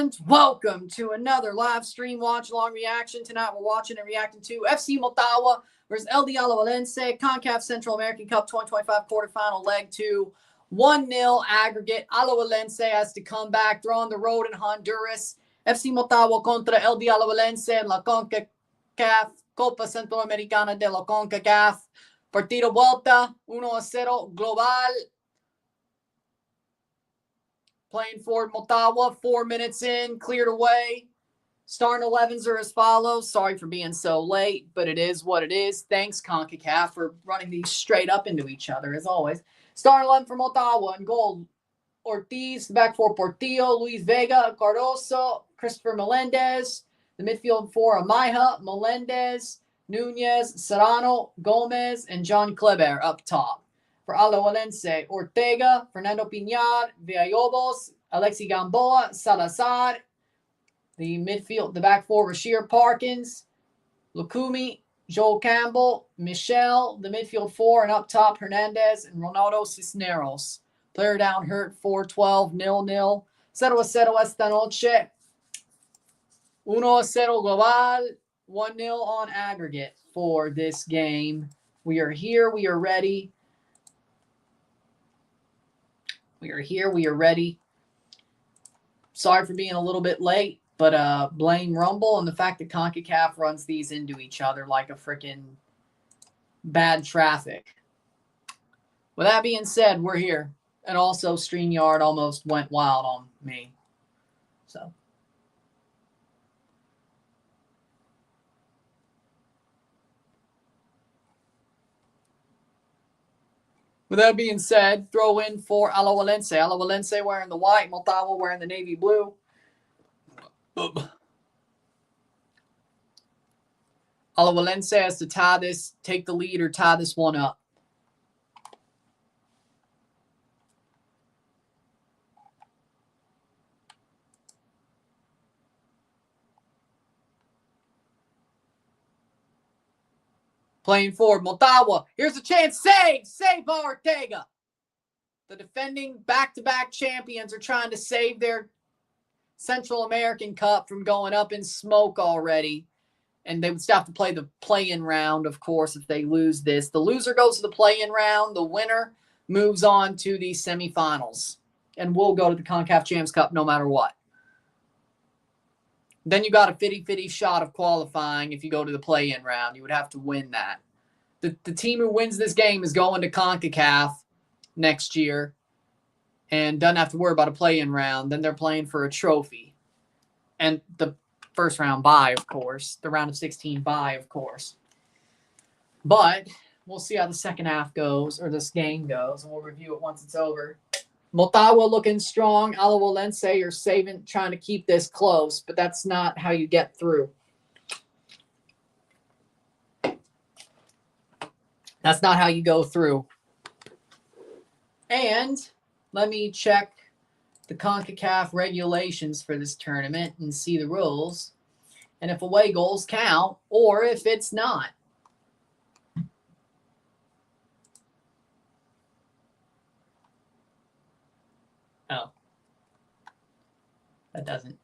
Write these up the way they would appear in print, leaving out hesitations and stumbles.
And welcome to another live stream watch-along reaction. Tonight we're watching and reacting to FC Motagua versus Alajuelense, CONCACAF Central American Cup 2025 quarterfinal leg 2. 1-0 aggregate. Alajuelense has to come back. They're on the road in Honduras. FC Motagua contra Alajuelense en la CONCACAF Copa Central Americana de la CONCACAF. Partido vuelta 1-0 global. Playing for Motagua, 4 minutes in, cleared away. Starting 11s are as follows. Sorry for being so late, but it is what it is. Thanks, CONCACAF, for running these straight up into each other, as always. Starting 11 for Motagua in goal. Ortiz, the back four, Portillo, Luis Vega, Cardoso, Christopher Melendez. The midfield four, Amaya, Melendez, Nunez, Serrano, Gomez, and John Kleber up top. For Alajuelense, Ortega, Fernando Piñar, Villalobos, Alexi Gamboa, Salazar. The midfield, the back four, Rashir Parkins, Lukumi, Joel Campbell, Michelle. The midfield four, and up top, Hernandez and Ronaldo Cisneros. Player down hurt, 4-12, 0-0. 0-0 esta noche. 1-0 global. 1-0 on aggregate for this game. We are here. We are ready. We are here. We are ready. Sorry for being a little bit late, but blame Rumble and the fact that CONCACAF runs these into each other like a freaking bad traffic. With that being said, we're here. And also, StreamYard almost went wild on me. So. With that being said, throw in for Alajuelense. Alajuelense wearing the white, Motagua wearing the navy blue. Alajuelense has to tie this, take the lead, or tie this one up. Playing forward, Motagua. Here's a chance. Save by Ortega. The defending back-to-back champions are trying to save their Central American Cup from going up in smoke already. And they would still have to play the play-in round, of course, if they lose this. The loser goes to the play-in round. The winner moves on to the semifinals. And will go to the CONCACAF Champions Cup no matter what. Then you got a 50-50 shot of qualifying if you go to the play-in round. You would have to win that. The team who wins this game is going to CONCACAF next year and doesn't have to worry about a play-in round. Then they're playing for a trophy. And the first round bye, of course. The round of 16 bye, of course. But we'll see how the second half goes, or this game goes, and we'll review it once it's over. Motagua looking strong. Alajuelense are saving, trying to keep this close, but that's not how you get through. That's not how you go through. And let me check the CONCACAF regulations for this tournament and see the rules. And if away goals count, or if it's not. Oh. That doesn't.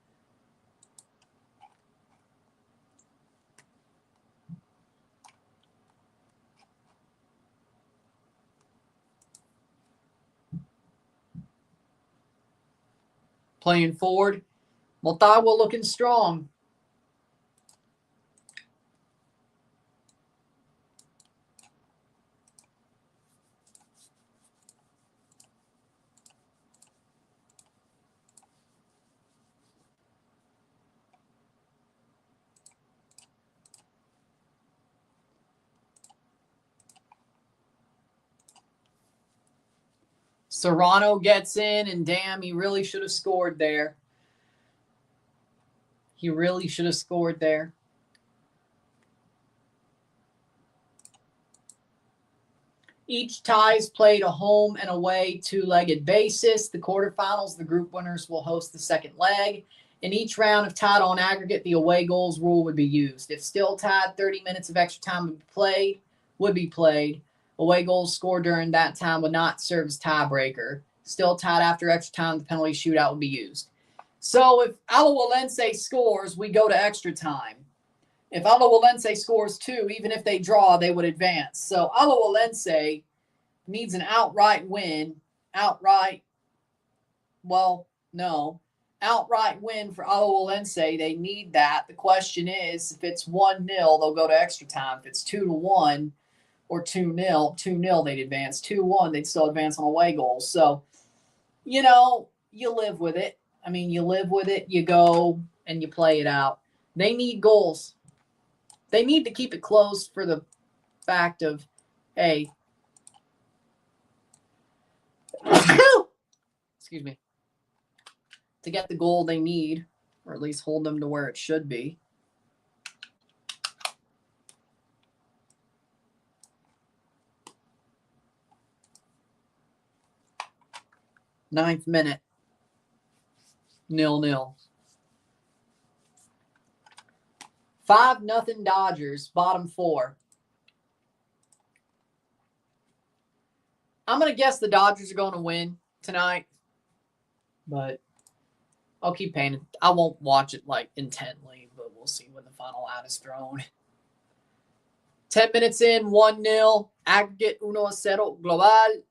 Playing forward. Motagua looking strong. Serrano gets in, and damn, he really should have scored there. He really should have scored there. Each tie is played a home and away two-legged basis. The quarterfinals, the group winners will host the second leg. In each round of tied on aggregate, the away goals rule would be used. If still tied, 30 minutes of extra time would be played. Away goals scored during that time would not serve as tiebreaker. Still tied after extra time, the penalty shootout would be used. So if Alajuelense scores, we go to extra time. If Alajuelense scores 2, even if they draw, they would advance. So Alajuelense needs an outright win. Outright win for Alajuelense. They need that. The question is, if it's 1-0, they'll go to extra time. If it's 2-1 or 2-0, they'd advance. 2-1, they'd still advance on away goals. So, you live with it. I mean, you live with it. You go and you play it out. They need goals. They need to keep it close for the fact of, hey, excuse me, to get the goal they need, or at least hold them to where it should be. Ninth minute. 0-0. 5-0 Dodgers, bottom 4. I'm going to guess the Dodgers are going to win tonight, but I'll keep paying it. I won't watch it intently, but we'll see when the final out is thrown. 10 minutes in, 1-0. Aggregate 1-0 global.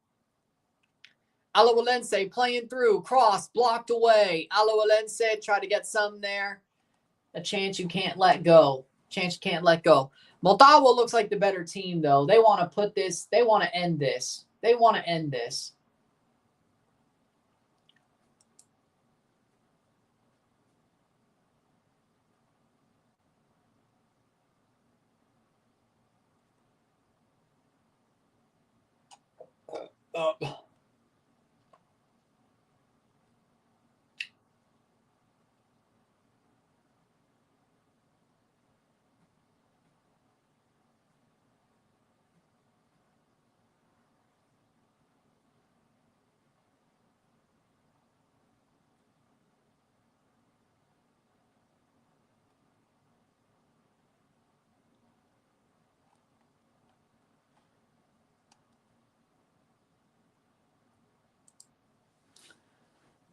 Alajuelense playing through. Cross blocked away. Alajuelense tried to get some there. A chance you can't let go. Motagua looks like the better team, though. They want to put this. They want to end this. Uh,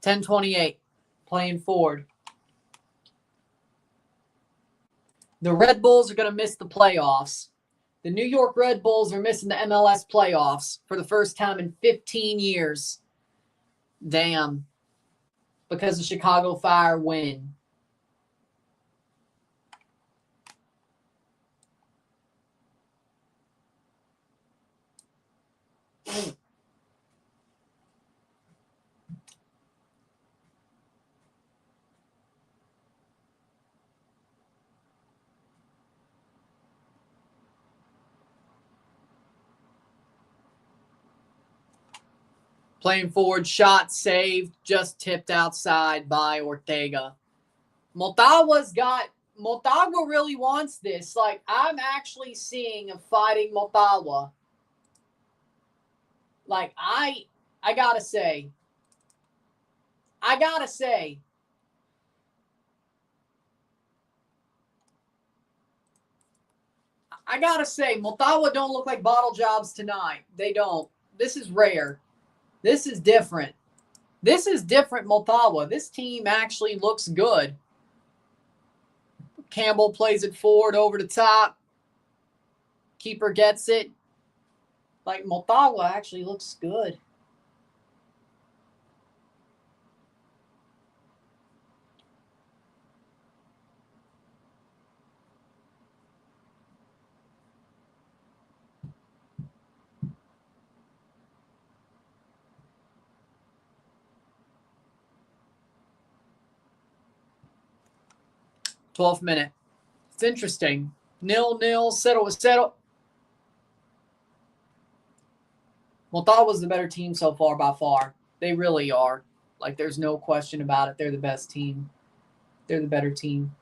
10:28, playing forward. The Red Bulls are going to miss the playoffs. The New York Red Bulls are missing the MLS playoffs for the first time in 15 years. Damn. Because the Chicago Fire win. Playing forward, shot saved, just tipped outside by Ortega. Motagua really wants this. I'm actually seeing a fighting Motagua. I gotta say, Motagua don't look like bottle jobs tonight. They don't. This is rare. This is different. Motagua. This team actually looks good. Campbell plays it forward over the top. Keeper gets it. Motagua actually looks good. Twelfth minute. It's interesting. 0-0, 0-0. Motagua's the better team so far by far. They really are. There's no question about it. They're the best team. They're the better team.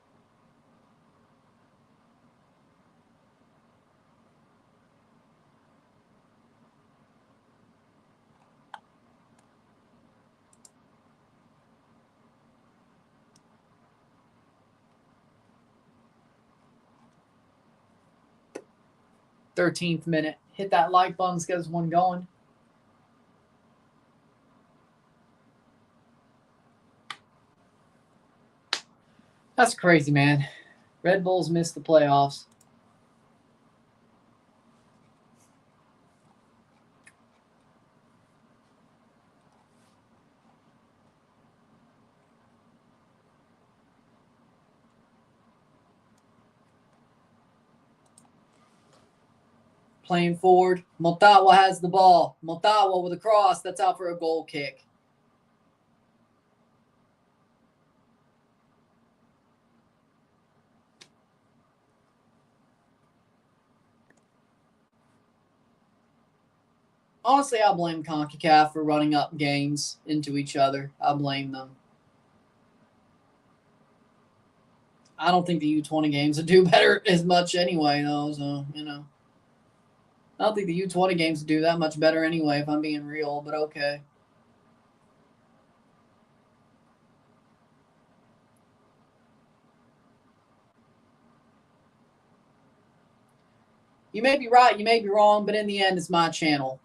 Thirteenth minute. Hit that like button. Let's get this one going. That's crazy, man. Red Bulls missed the playoffs. Playing forward. Motagua has the ball. Motagua with a cross. That's out for a goal kick. Honestly, I blame CONCACAF for running up games into each other. I blame them. I don't think the U20 games would do better as much anyway, though. So, I don't think the U20 games would do that much better anyway, if I'm being real, but okay. You may be right, you may be wrong, but in the end, it's my channel.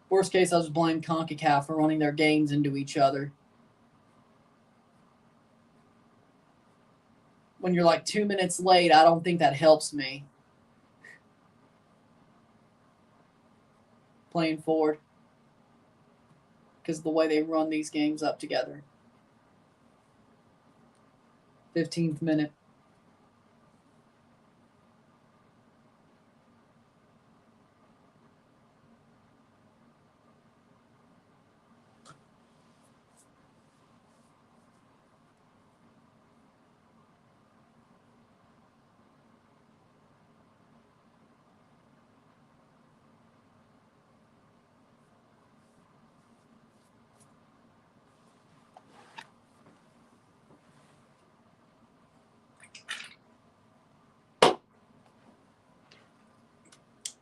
Worst case, I'll just blame CONCACAF for running their games into each other. When you're like 2 minutes late, I don't think that helps me. Playing forward. Because of the way they run these games up together. 15th minute.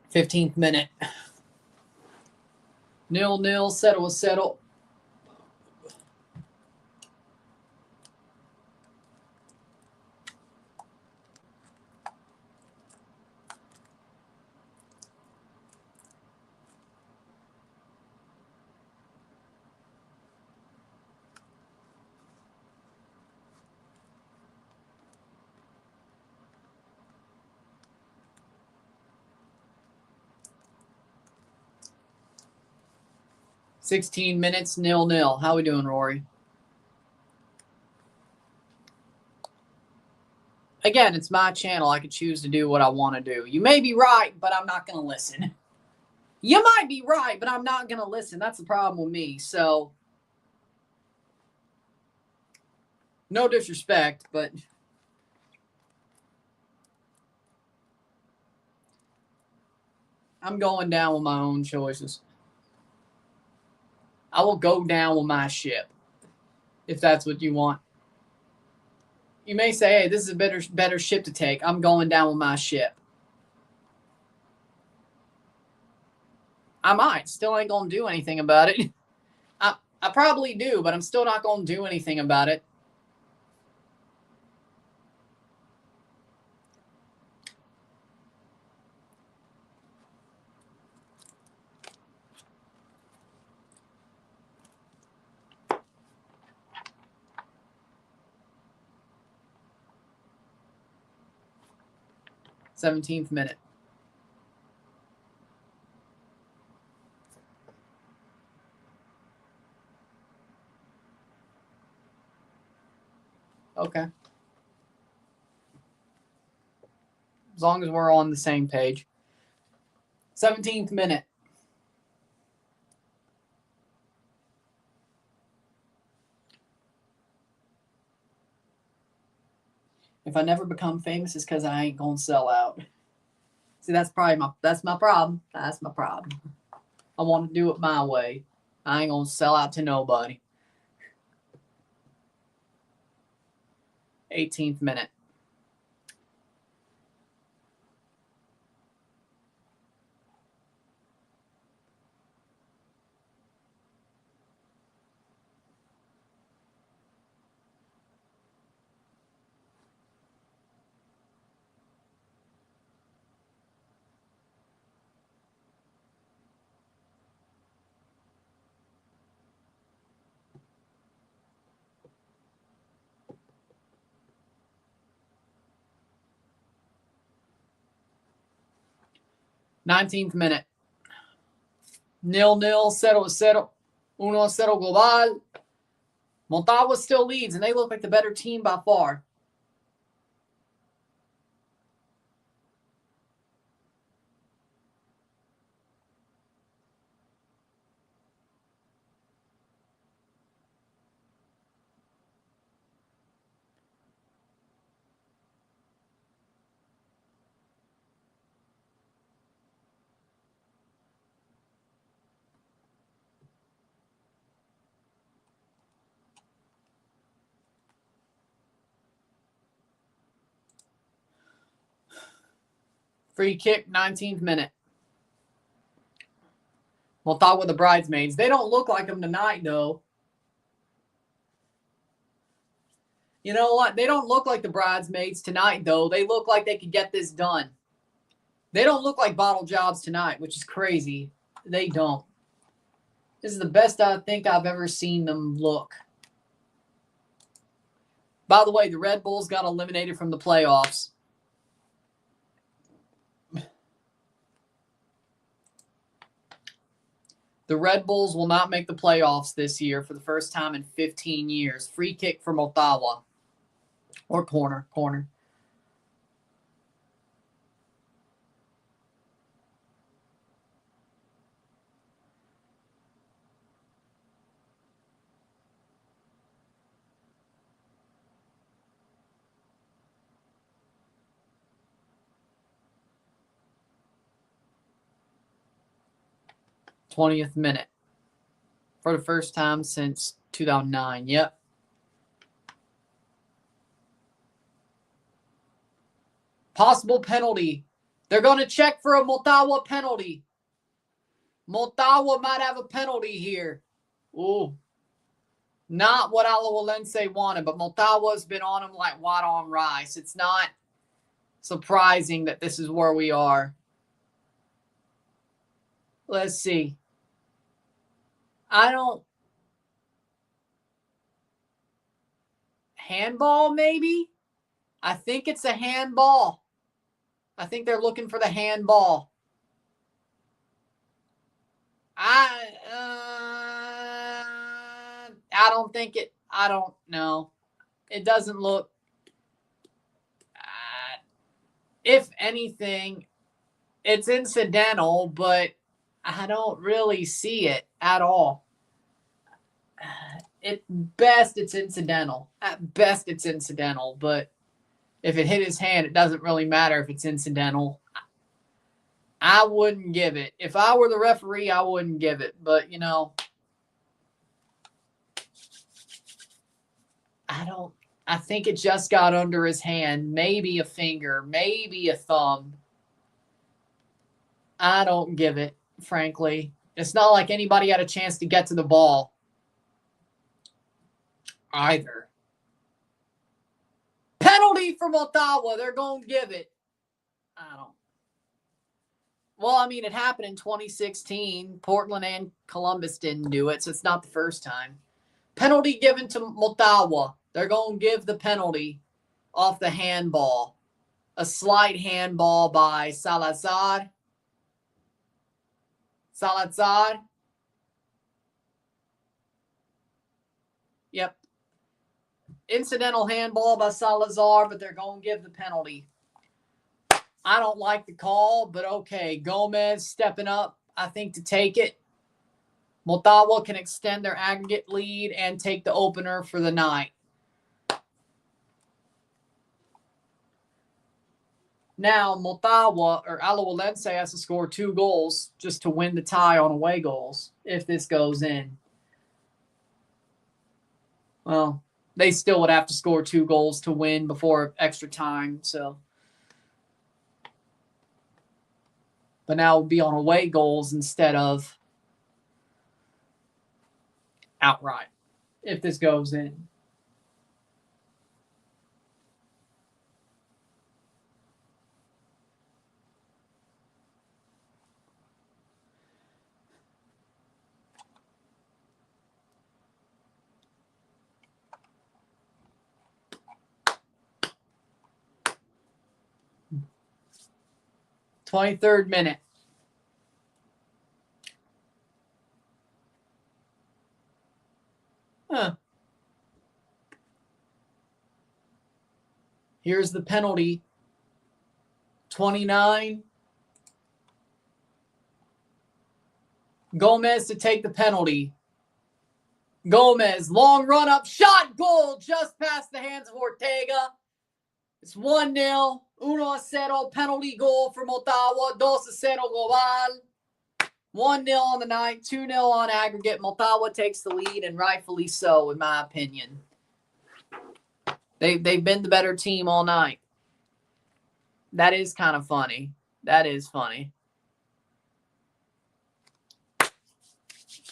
Fifteenth minute. 0-0. Settle was settled. $16 minutes, 0-0. How we doing, Rory? Again, it's my channel. I could choose to do what I want to do. You may be right, but I'm not going to listen. You might be right, but I'm not going to listen. That's the problem with me. So, no disrespect, but I'm going down with my own choices. I will go down with my ship, if that's what you want. You may say, hey, this is a better ship to take. I'm going down with my ship. I might. Still ain't going to do anything about it. I probably do, but I'm still not going to do anything about it. Seventeenth minute. Okay. As long as we're on the same page. 17th minute. If I never become famous, it's because I ain't gonna sell out. See, that's my problem. That's my problem. I want to do it my way. I ain't gonna sell out to nobody. 18th minute. 19th minute. 0-0, 0-0, 1-0 global. Motagua still leads, and they look like the better team by far. Free kick, 19th minute. Motagua the bridesmaids. They don't look like them tonight, though. You know what? They don't look like the bridesmaids tonight, though. They look like they could get this done. They don't look like bottle jobs tonight, which is crazy. They don't. This is the best I think I've ever seen them look. By the way, the Red Bulls got eliminated from the playoffs. The Red Bulls will not make the playoffs this year for the first time in 15 years. Free kick for Motagua. Or corner. 20th minute. For the first time since 2009. Yep. Possible penalty. They're going to check for a Motagua penalty. Motagua might have a penalty here. Ooh. Not what Alajuelense wanted, but Motagua's been on him like white on rice. It's not surprising that this is where we are. Let's see. Handball, maybe? I think it's a handball. I think they're looking for the handball. I don't think it. I don't know. It doesn't look. If anything, it's incidental, but I don't really see it at all. At best, it's incidental. At best, it's incidental. But if it hit his hand, it doesn't really matter if it's incidental. I wouldn't give it. If I were the referee, I wouldn't give it. But, you know, I think it just got under his hand. Maybe a finger, maybe a thumb. I don't give it, frankly. It's not like anybody had a chance to get to the ball either. Penalty for Motagua. They're going to give it. Well, I mean, it happened in 2016. Portland and Columbus didn't do it, so it's not the first time. Penalty given to Motagua. They're going to give the penalty off the handball. A slight handball by Salazar. Yep. Incidental handball by Salazar, but they're going to give the penalty. I don't like the call, but okay. Gomez stepping up, I think, to take it. Motagua can extend their aggregate lead and take the opener for the night. Now, Motagua or Alajuelense has to score 2 goals just to win the tie on away goals if this goes in. Well, they still would have to score 2 goals to win before extra time, so. But now it would be on away goals instead of outright if this goes in. -- 23rd minute. Here's the penalty. 29. Gomez to take the penalty. Gomez, long run up, shot, goal, just past the hands of Ortega. It's 1-0. 1-0 penalty goal for Motagua. 2-0 global. 1-0 on the night, 2-0 on aggregate. Motagua takes the lead, and rightfully so, in my opinion. They've been the better team all night. That is kind of funny. That is funny.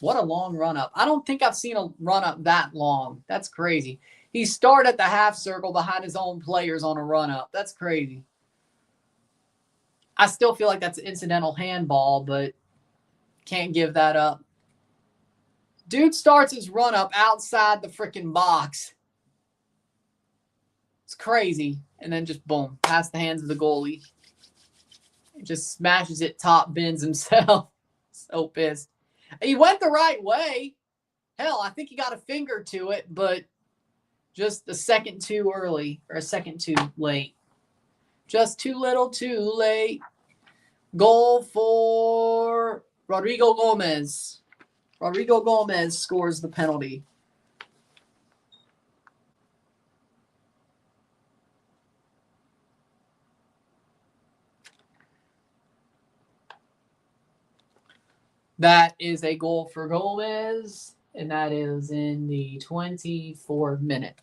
What a long run-up. I don't think I've seen a run-up that long. That's crazy. He started at the half circle behind his own players on a run-up. That's crazy. I still feel like that's an incidental handball, but can't give that up. Dude starts his run-up outside the freaking box. It's crazy. And then just, boom, past the hands of the goalie. He just smashes it, top bins himself. So pissed. He went the right way. Hell, I think he got a finger to it, but just a second too early, or a second too late. Just too little too late. Goal for Rodrigo Gomez. Rodrigo Gomez scores the penalty. That is a goal for Gomez, and that is in the 24th minute.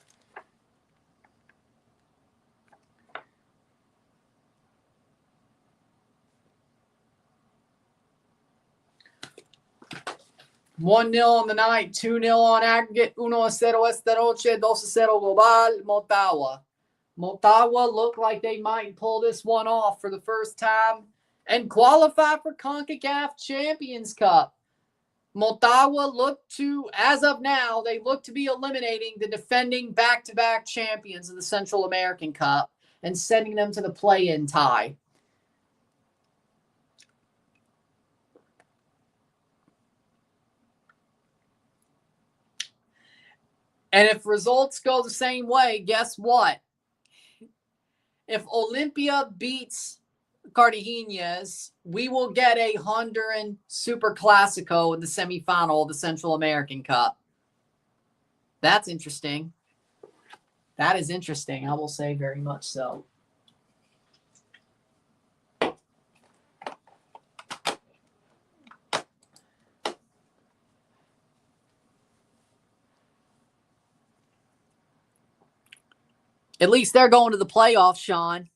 $1-0 on the night, 2-0 on aggregate, 1-0 esta noche, 2-0 global, Motagua. Motagua looked like they might pull this one off for the first time and qualify for CONCACAF Champions Cup. Motagua look to, as of now, they look to be eliminating the defending back-to-back champions of the Central American Cup and sending them to the play-in tie. And if results go the same way, guess what? If Olimpia beats Cartagenas, we will get a Honduran Super Clasico in the semifinal of the Central American Cup. That's interesting. That is interesting, I will say very much so. At least they're going to the playoffs, Sean.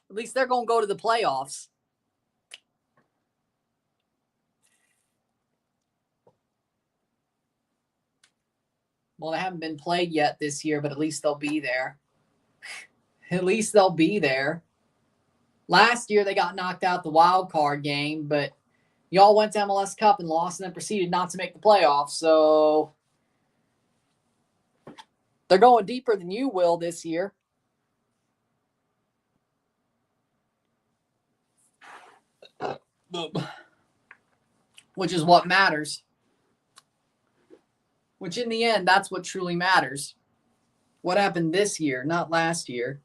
At least they're going to go to the playoffs. Well, they haven't been played yet this year, but at least they'll be there. At least they'll be there. Last year, they got knocked out the wild card game, but y'all went to MLS Cup and lost and then proceeded not to make the playoffs. So they're going deeper than you will this year. Which is what matters. Which in the end, that's what truly matters. What happened this year, not last year.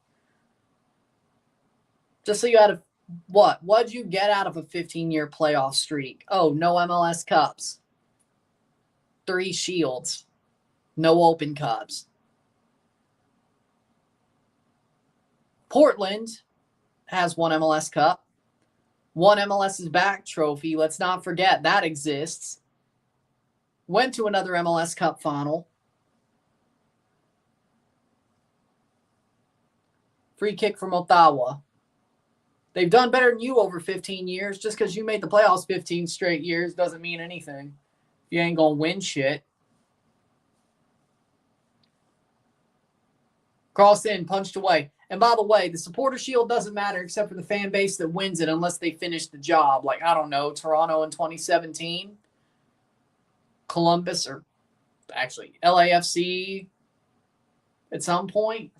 Just so you had a, what? What'd you get out of a 15-year playoff streak? Oh, no MLS Cups. 3 Shields. No Open Cups. Portland has 1 MLS Cup. 1 MLS's back trophy. Let's not forget that exists. Went to another MLS Cup final. Free kick from Motagua. They've done better than you over 15 years. Just because you made the playoffs 15 straight years doesn't mean anything. You ain't going to win shit. Crossed in, punched away. And by the way, the supporter shield doesn't matter except for the fan base that wins it unless they finish the job. Like, I don't know, Toronto in 2017. Columbus, or actually LAFC at some point.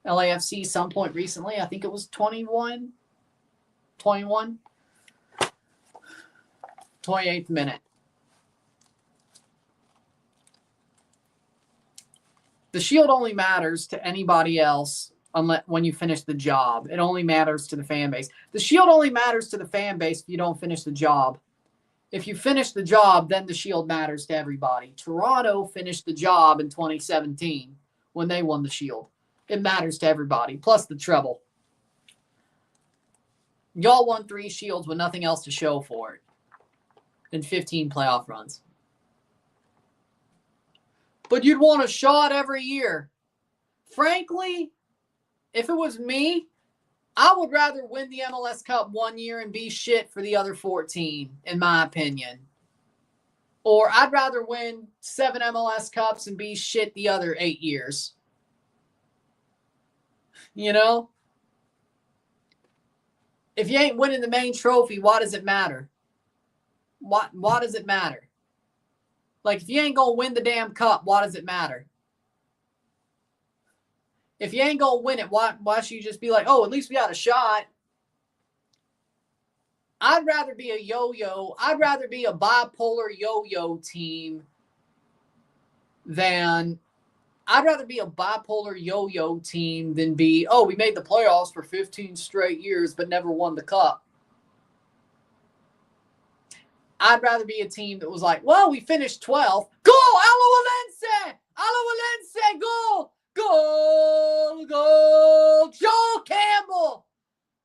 LAFC some point recently. I think it was 21. 28th minute. The Shield only matters to anybody else unless when you finish the job. It only matters to the fan base. The Shield only matters to the fan base if you don't finish the job. If you finish the job, then the Shield matters to everybody. Toronto finished the job in 2017 when they won the Shield. It matters to everybody, plus the treble. Y'all won 3 Shields with nothing else to show for it in 15 playoff runs. But you'd want a shot every year. Frankly, if it was me, I would rather win the MLS Cup one year and be shit for the other 14, in my opinion. Or I'd rather win 7 MLS Cups and be shit the other 8 years. You know? If you ain't winning the main trophy, why does it matter? Why does it matter? Like, if you ain't going to win the damn cup, why does it matter? If you ain't going to win it, why should you just be like, oh, at least we got a shot? I'd rather be a yo-yo. I'd rather be a bipolar yo-yo team than be, oh, we made the playoffs for 15 straight years but never won the cup. I'd rather be a team that was like, well, we finished 12th. Goal, Alajuelense! Alajuelense, goal! Goal, goal! Joel Campbell,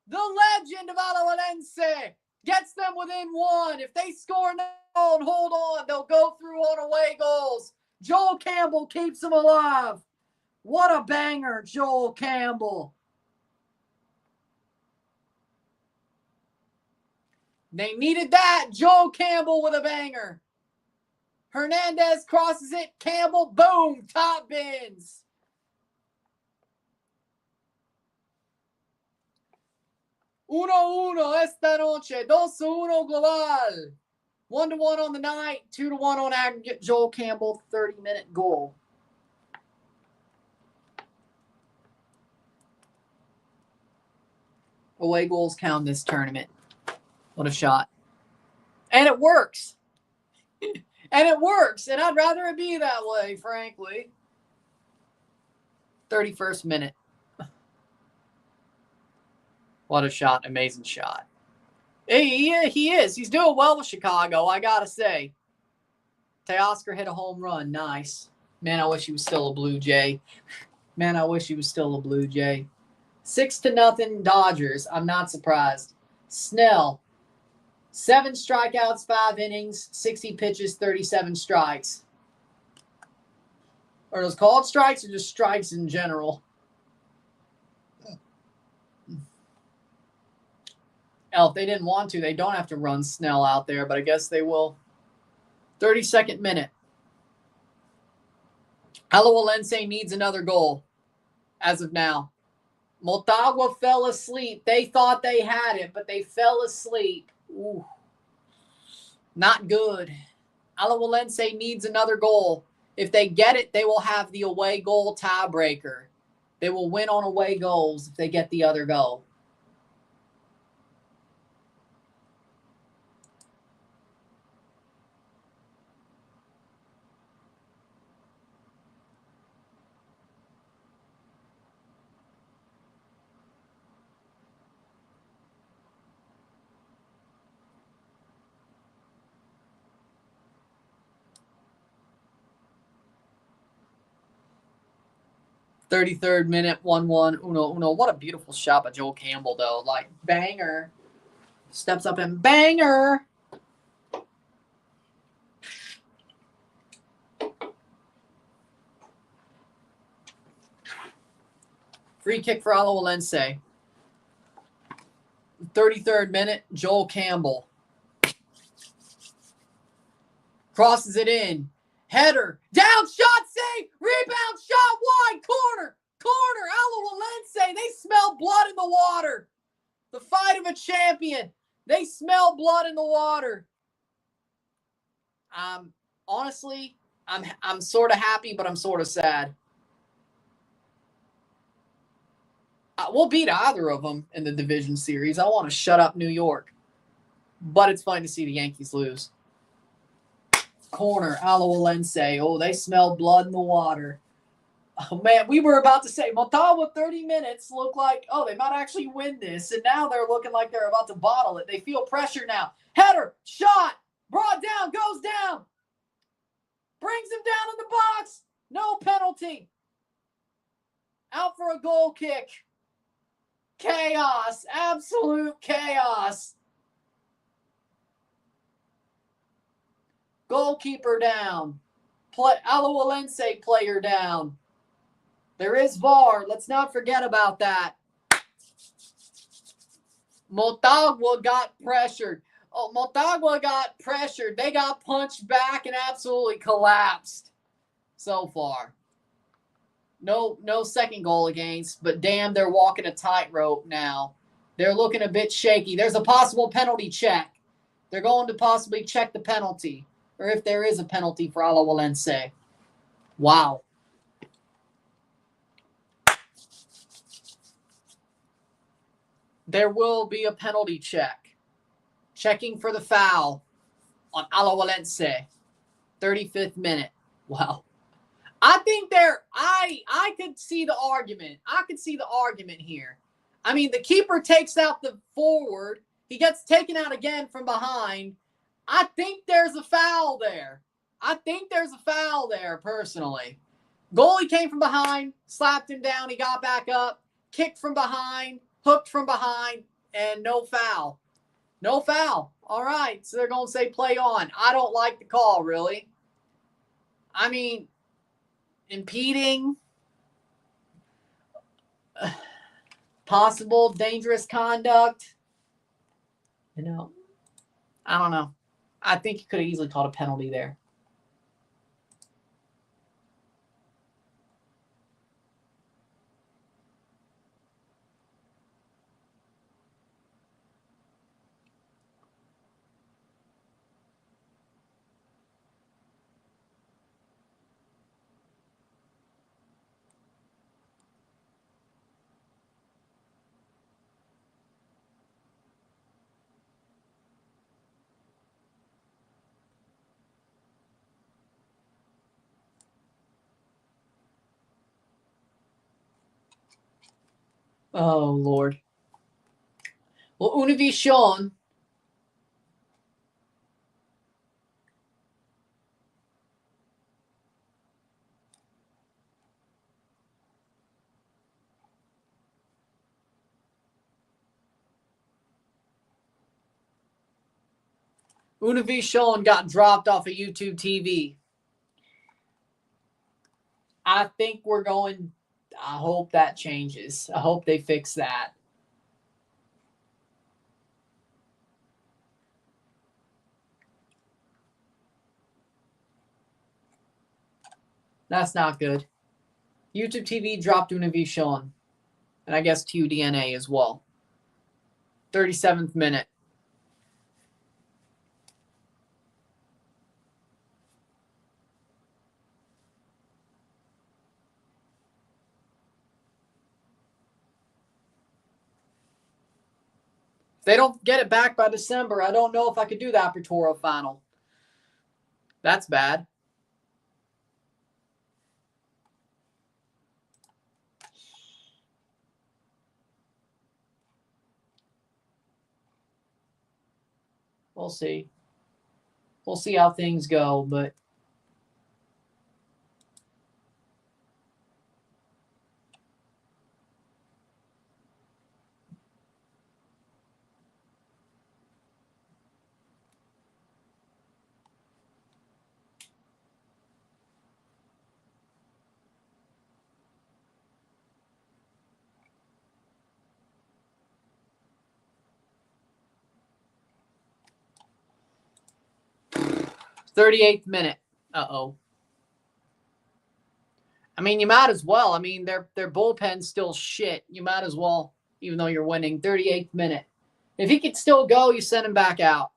the legend of Alajuelense, gets them within 1. If they score now and hold on, they'll go through on away goals. Joel Campbell keeps them alive. What a banger, Joel Campbell. They needed that. Joel Campbell with a banger. Hernandez crosses it. Campbell, boom, top bins. Uno esta noche. 2-1 global. 1-1 on the night. 2-1 on aggregate. Joel Campbell, 30-minute goal. Away goals count this tournament. What a shot. And it works. And it works. And I'd rather it be that way, frankly. 31st minute. What a shot. Amazing shot. Hey, he is. He's doing well with Chicago, I got to say. Teoscar hit a home run. Nice. Man, I wish he was still a Blue Jay. 6-0 Dodgers. I'm not surprised. Snell. 7 strikeouts, 5 innings, 60 pitches, 37 strikes. Are those called strikes or just strikes in general? If they didn't want to, they don't have to run Snell out there, but I guess they will. 32nd minute. Alajuelense needs another goal as of now. Motagua fell asleep. They thought they had it, but they fell asleep. Ooh. Not good. Alajuelense needs another goal. If they get it, they will have the away goal tiebreaker. They will win on away goals if they get the other goal. Third minute, 1-1, uno. What a beautiful shot by Joel Campbell, though. Like, banger. Steps up and banger. Free kick for Alajuelense. 33rd minute, Joel Campbell. Crosses it in. Header. Down, shot, save. Rebound, shot, wide. Corner. Alajuelense. They smell blood in the water. The fight of a champion. They smell blood in the water. Honestly, I'm sort of happy, but I'm sort of sad. We'll beat either of them in the division series. I want to shut up New York. But it's fun to see the Yankees lose. Corner, Alajuelense. Oh, they smell blood in the water. Oh, man, we were about to say Motagua 30 minutes look like, oh, they might actually win this. And now they're looking like they're about to bottle it. They feel pressure now. Header, shot, brought down, goes down. Brings him down in the box. No penalty. Out for a goal kick. Chaos. Absolute chaos. Goalkeeper down. Alajuelense player down. There is VAR. Let's not forget about that. Motagua got pressured. Oh, Motagua got pressured. They got punched back and absolutely collapsed so far. No second goal against, but damn, they're walking a tightrope now. They're looking a bit shaky. There's a possible penalty check. They're going to possibly check the penalty, or if there is a penalty for Alajuelense. Wow. There will be a penalty check. Checking for the foul on Alajuelense. 35th minute. Wow. I think I could see the argument. I could see the argument here. I mean, the keeper takes out the forward. He gets taken out again from behind. I think there's a foul there. Personally. Goalie came from behind, slapped him down. He got back up, kicked from behind, hooked from behind, and no foul. No foul. All right, so they're going to say play on. I don't like the call, really. I mean, impeding, possible dangerous conduct. I don't know. I think you could have easily called a penalty there. Oh, Lord. Well, Univision. Univision got dropped off of YouTube TV. I think I hope that changes. I hope they fix that. That's not good. YouTube TV dropped Univision. And I guess TUDNA as well. 37th minute. If they don't get it back by December, I don't know if I could do the Apertura final. That's bad. We'll see. We'll see how things go, but .38th minute. Uh-oh. I mean, you might as well. I mean, their bullpen's still shit. You might as well, even though you're winning. 38th minute. If he could still go, you send him back out.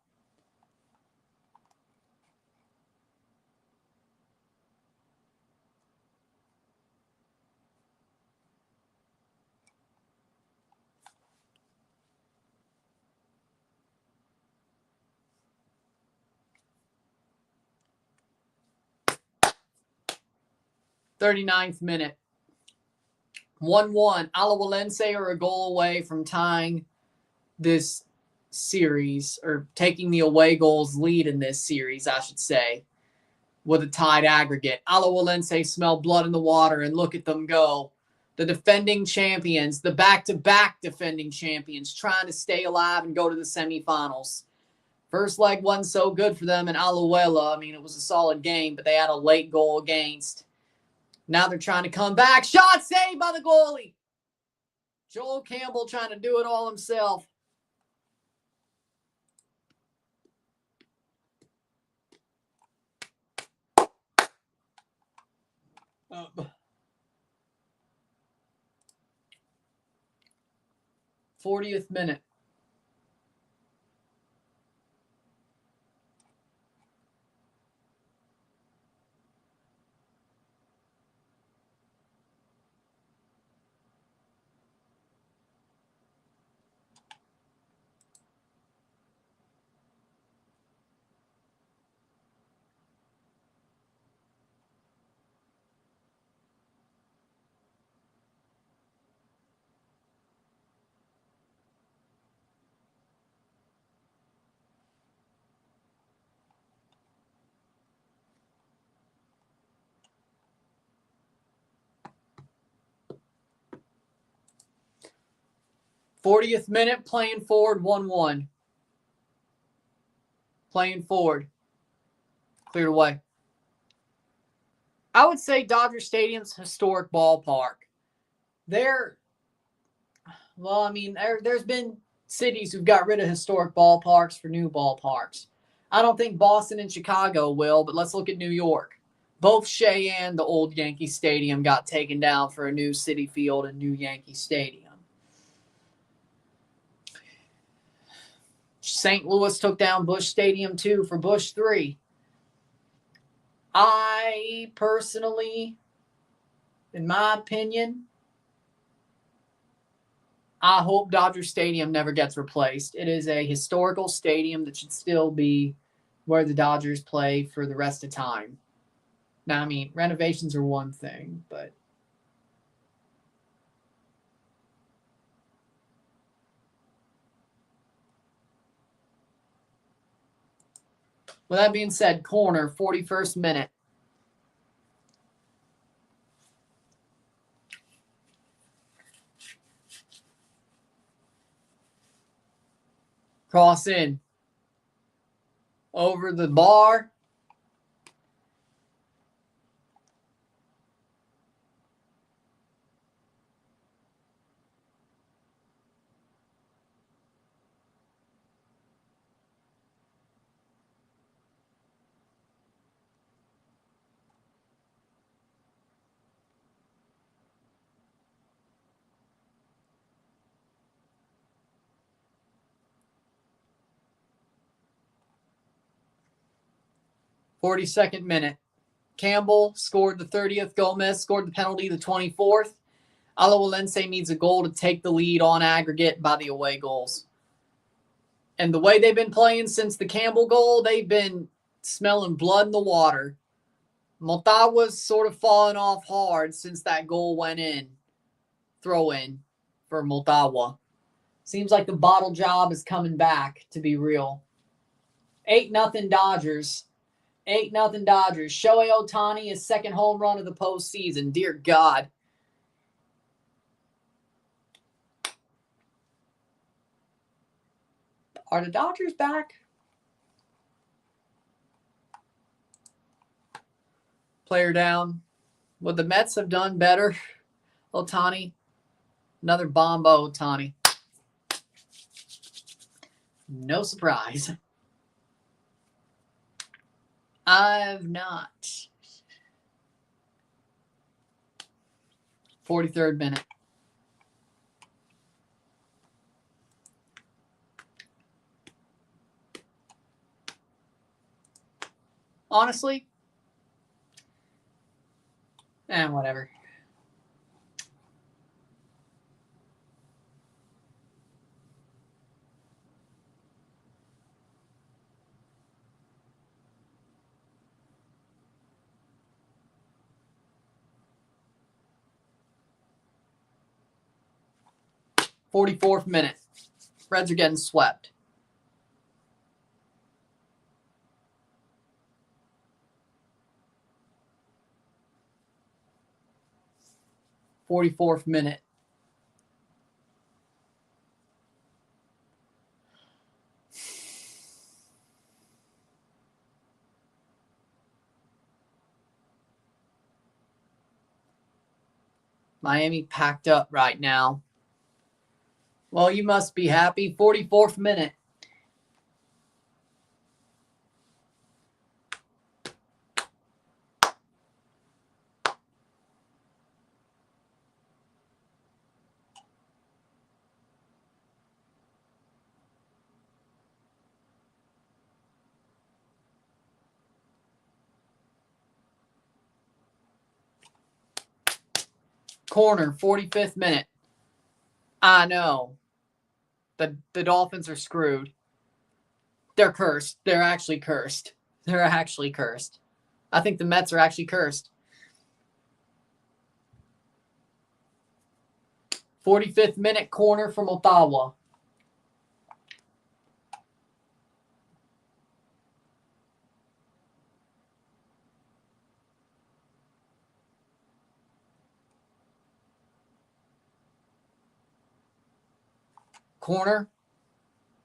.39th minute. 1-1. Alajuelense are a goal away from tying this series, or taking the away goals lead in this series, I should say, with a tied aggregate. Alajuelense smell blood in the water, and look at them go. The defending champions, the back-to-back defending champions, trying to stay alive and go to the semifinals. First leg wasn't so good for them in Alajuela. I mean, it was a solid game, but they had a late goal against. Now they're trying to come back. Shot saved by the goalie. Joel Campbell trying to do it all himself. Uh, 40th minute. '40th minute, playing forward, 1-1. Playing forward. Cleared away. I would say Dodger Stadium's historic ballpark. There's been cities who've got rid of historic ballparks for new ballparks. I don't think Boston and Chicago will, but let's look at New York. Both Shea and the old Yankee Stadium got taken down for a new Citi Field and new Yankee Stadium. St. Louis took down Busch Stadium too for Busch 3. I personally, in my opinion, I hope Dodger Stadium never gets replaced. It is a historical stadium that should still be where the Dodgers play for the rest of time. Now, I mean, renovations are one thing, but with that being said, corner, 41st minute. Cross in. Over the bar. '42nd minute. Campbell scored the 30th. Gomez scored the penalty the 24th. Alajuelense needs a goal to take the lead on aggregate by the away goals. And the way they've been playing since the Campbell goal, they've been smelling blood in the water. Motagua's sort of fallen off hard since that goal went in. Throw in for Motagua. Seems like the bottle job is coming back, to be real. 8-0 Dodgers. 8-0 Dodgers. Shohei Ohtani, his second home run of the postseason. Dear God. Are the Dodgers back? Player down. Would the Mets have done better? Ohtani. Another bomb by Ohtani. No surprise. I've not. 43rd minute. Honestly, whatever. 44th minute. Reds are getting swept. '44th minute. Miami packed up right now. Well, you must be happy. 44th minute. Corner, 45th minute. I know. The Dolphins are screwed. They're cursed. They're actually cursed. They're actually cursed. I think the Mets are actually cursed. 45th minute, corner from Motagua. Corner.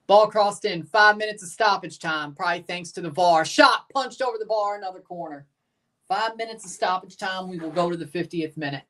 Ball crossed in. 5 minutes of stoppage time, probably thanks to the VAR. Shot punched over the bar, another corner. 5 minutes of stoppage time. We will go to the 50th minute.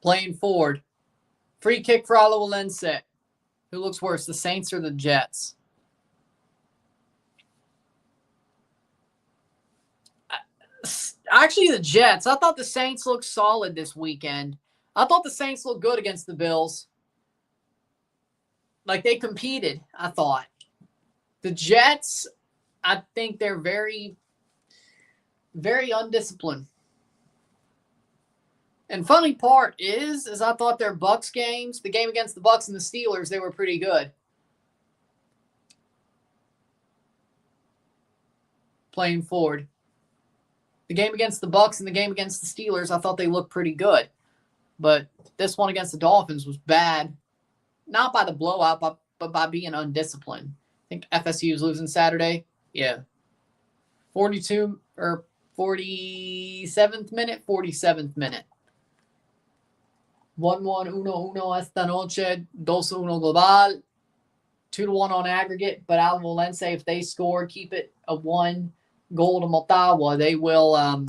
Playing forward. Free kick for Alajuelense. Who looks worse, the Saints or the Jets? Actually, the Jets. I thought the Saints looked solid this weekend. I thought the Saints looked good against the Bills. Like, they competed, I thought. The Jets, I think they're very, very undisciplined. And funny part is I thought their Bucs games, the game against the Bucs and the Steelers, they were pretty good. Playing forward. The game against the Bucs and the game against the Steelers, I thought they looked pretty good. But this one against the Dolphins was bad. Not by the blowout, but by being undisciplined. I think FSU was losing Saturday. Yeah. 42 or 47th minute, 47th minute. 1-1, 1-1 esta noche, 2-1 global, 2-1 on aggregate. But Alajuelense, if they score, keep it a 1 goal to Motagua, they will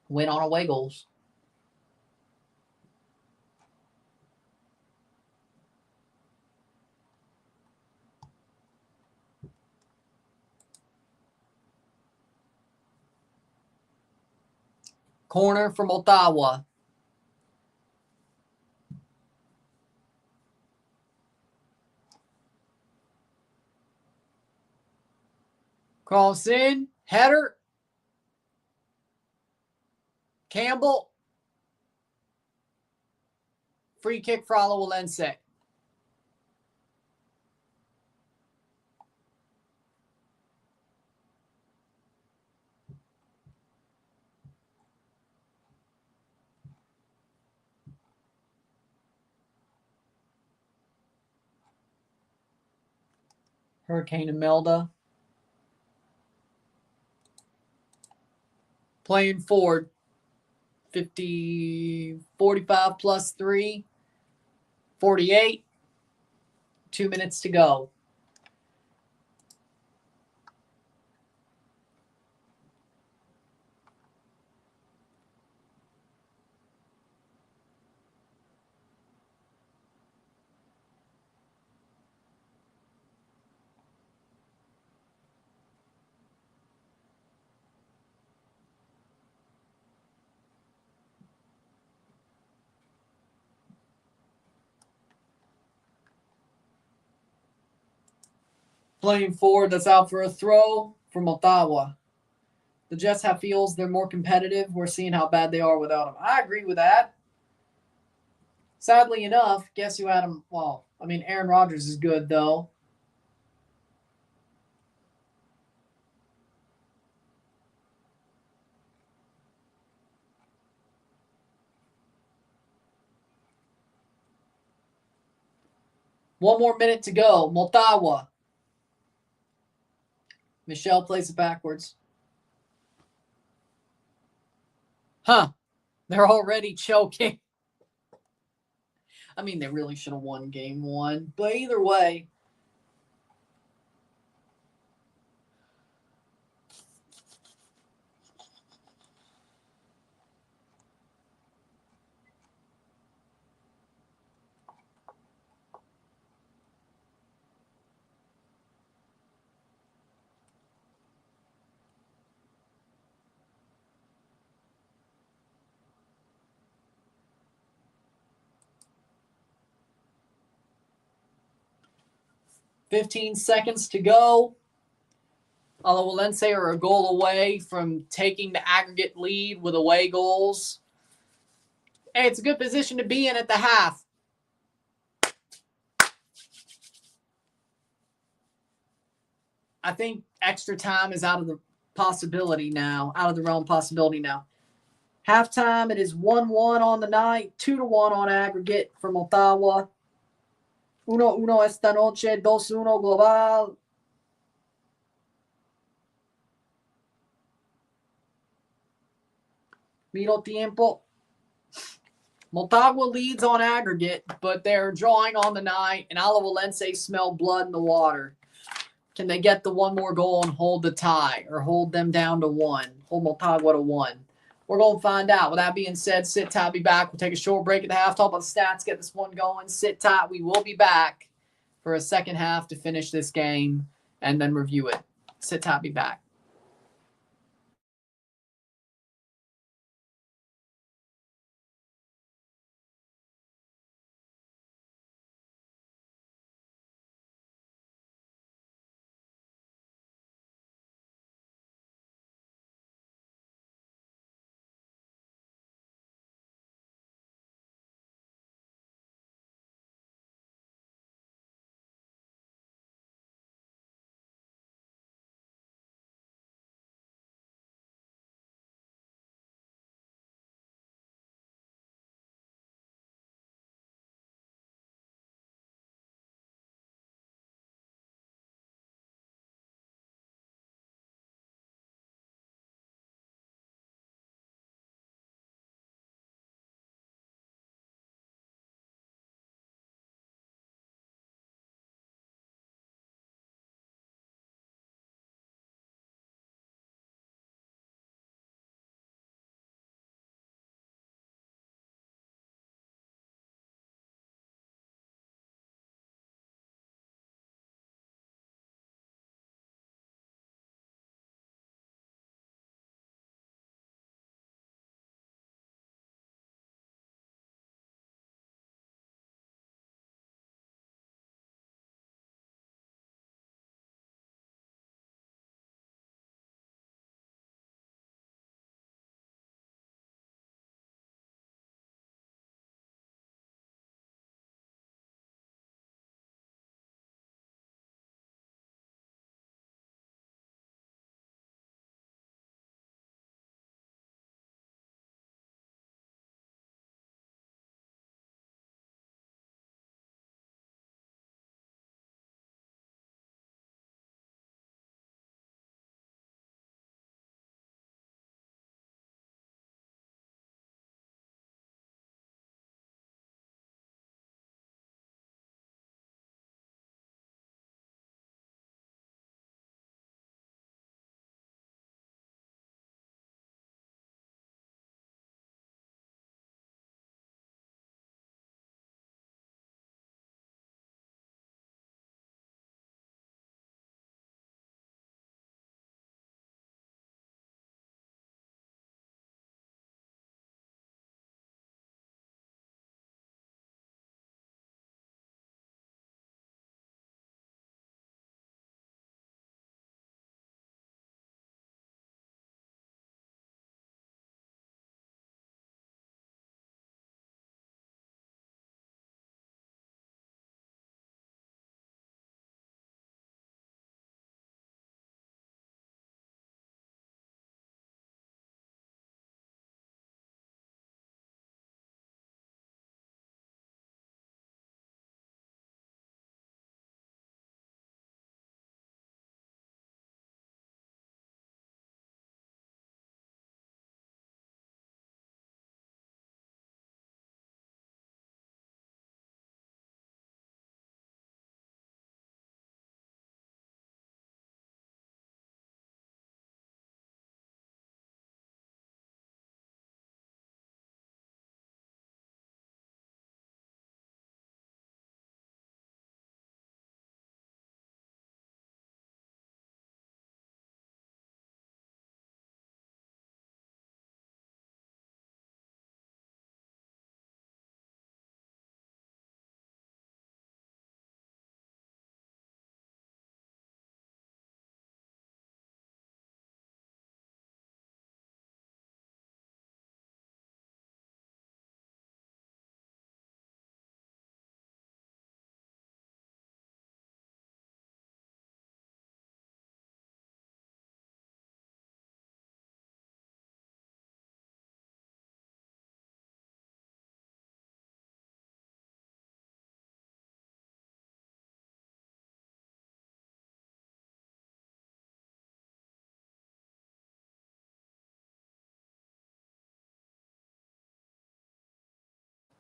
win on away goals. Corner from Motagua. Cross in. Header. Campbell. Free kick for Alajuelense. Hurricane Imelda. Playing forward. 45 plus 3. 48. 2 minutes to go. Playing forward, that's out for a throw for Motagua. The Jets have feels they're more competitive. We're seeing how bad they are without him. I agree with that. Sadly enough, guess who had him? Well, I mean, Aaron Rodgers is good, though. One more minute to go. Motagua. Michelle plays it backwards. Huh. They're already choking. I mean, they really should have won game one. But either way, $15 seconds to go. Alajuelense are a goal away from taking the aggregate lead with away goals. Hey, it's a good position to be in at the half. I think extra time is out of the possibility now, out of the realm possibility now. Halftime, it is 1-1 on the night, 2-1 on aggregate for Motagua. 1-1 esta noche, 2-1 global. Miro tiempo. Motagua leads on aggregate, but they're drawing on the night, and Alajuelense smell blood in the water. Can they get the one more goal and hold the tie or hold them down to one? Hold Motagua to one. We're going to find out. With that being said, sit tight. Be back. We'll take a short break at the half. Talk about the stats. Get this one going. Sit tight. We will be back for a second half to finish this game and then review it. Sit tight. Be back.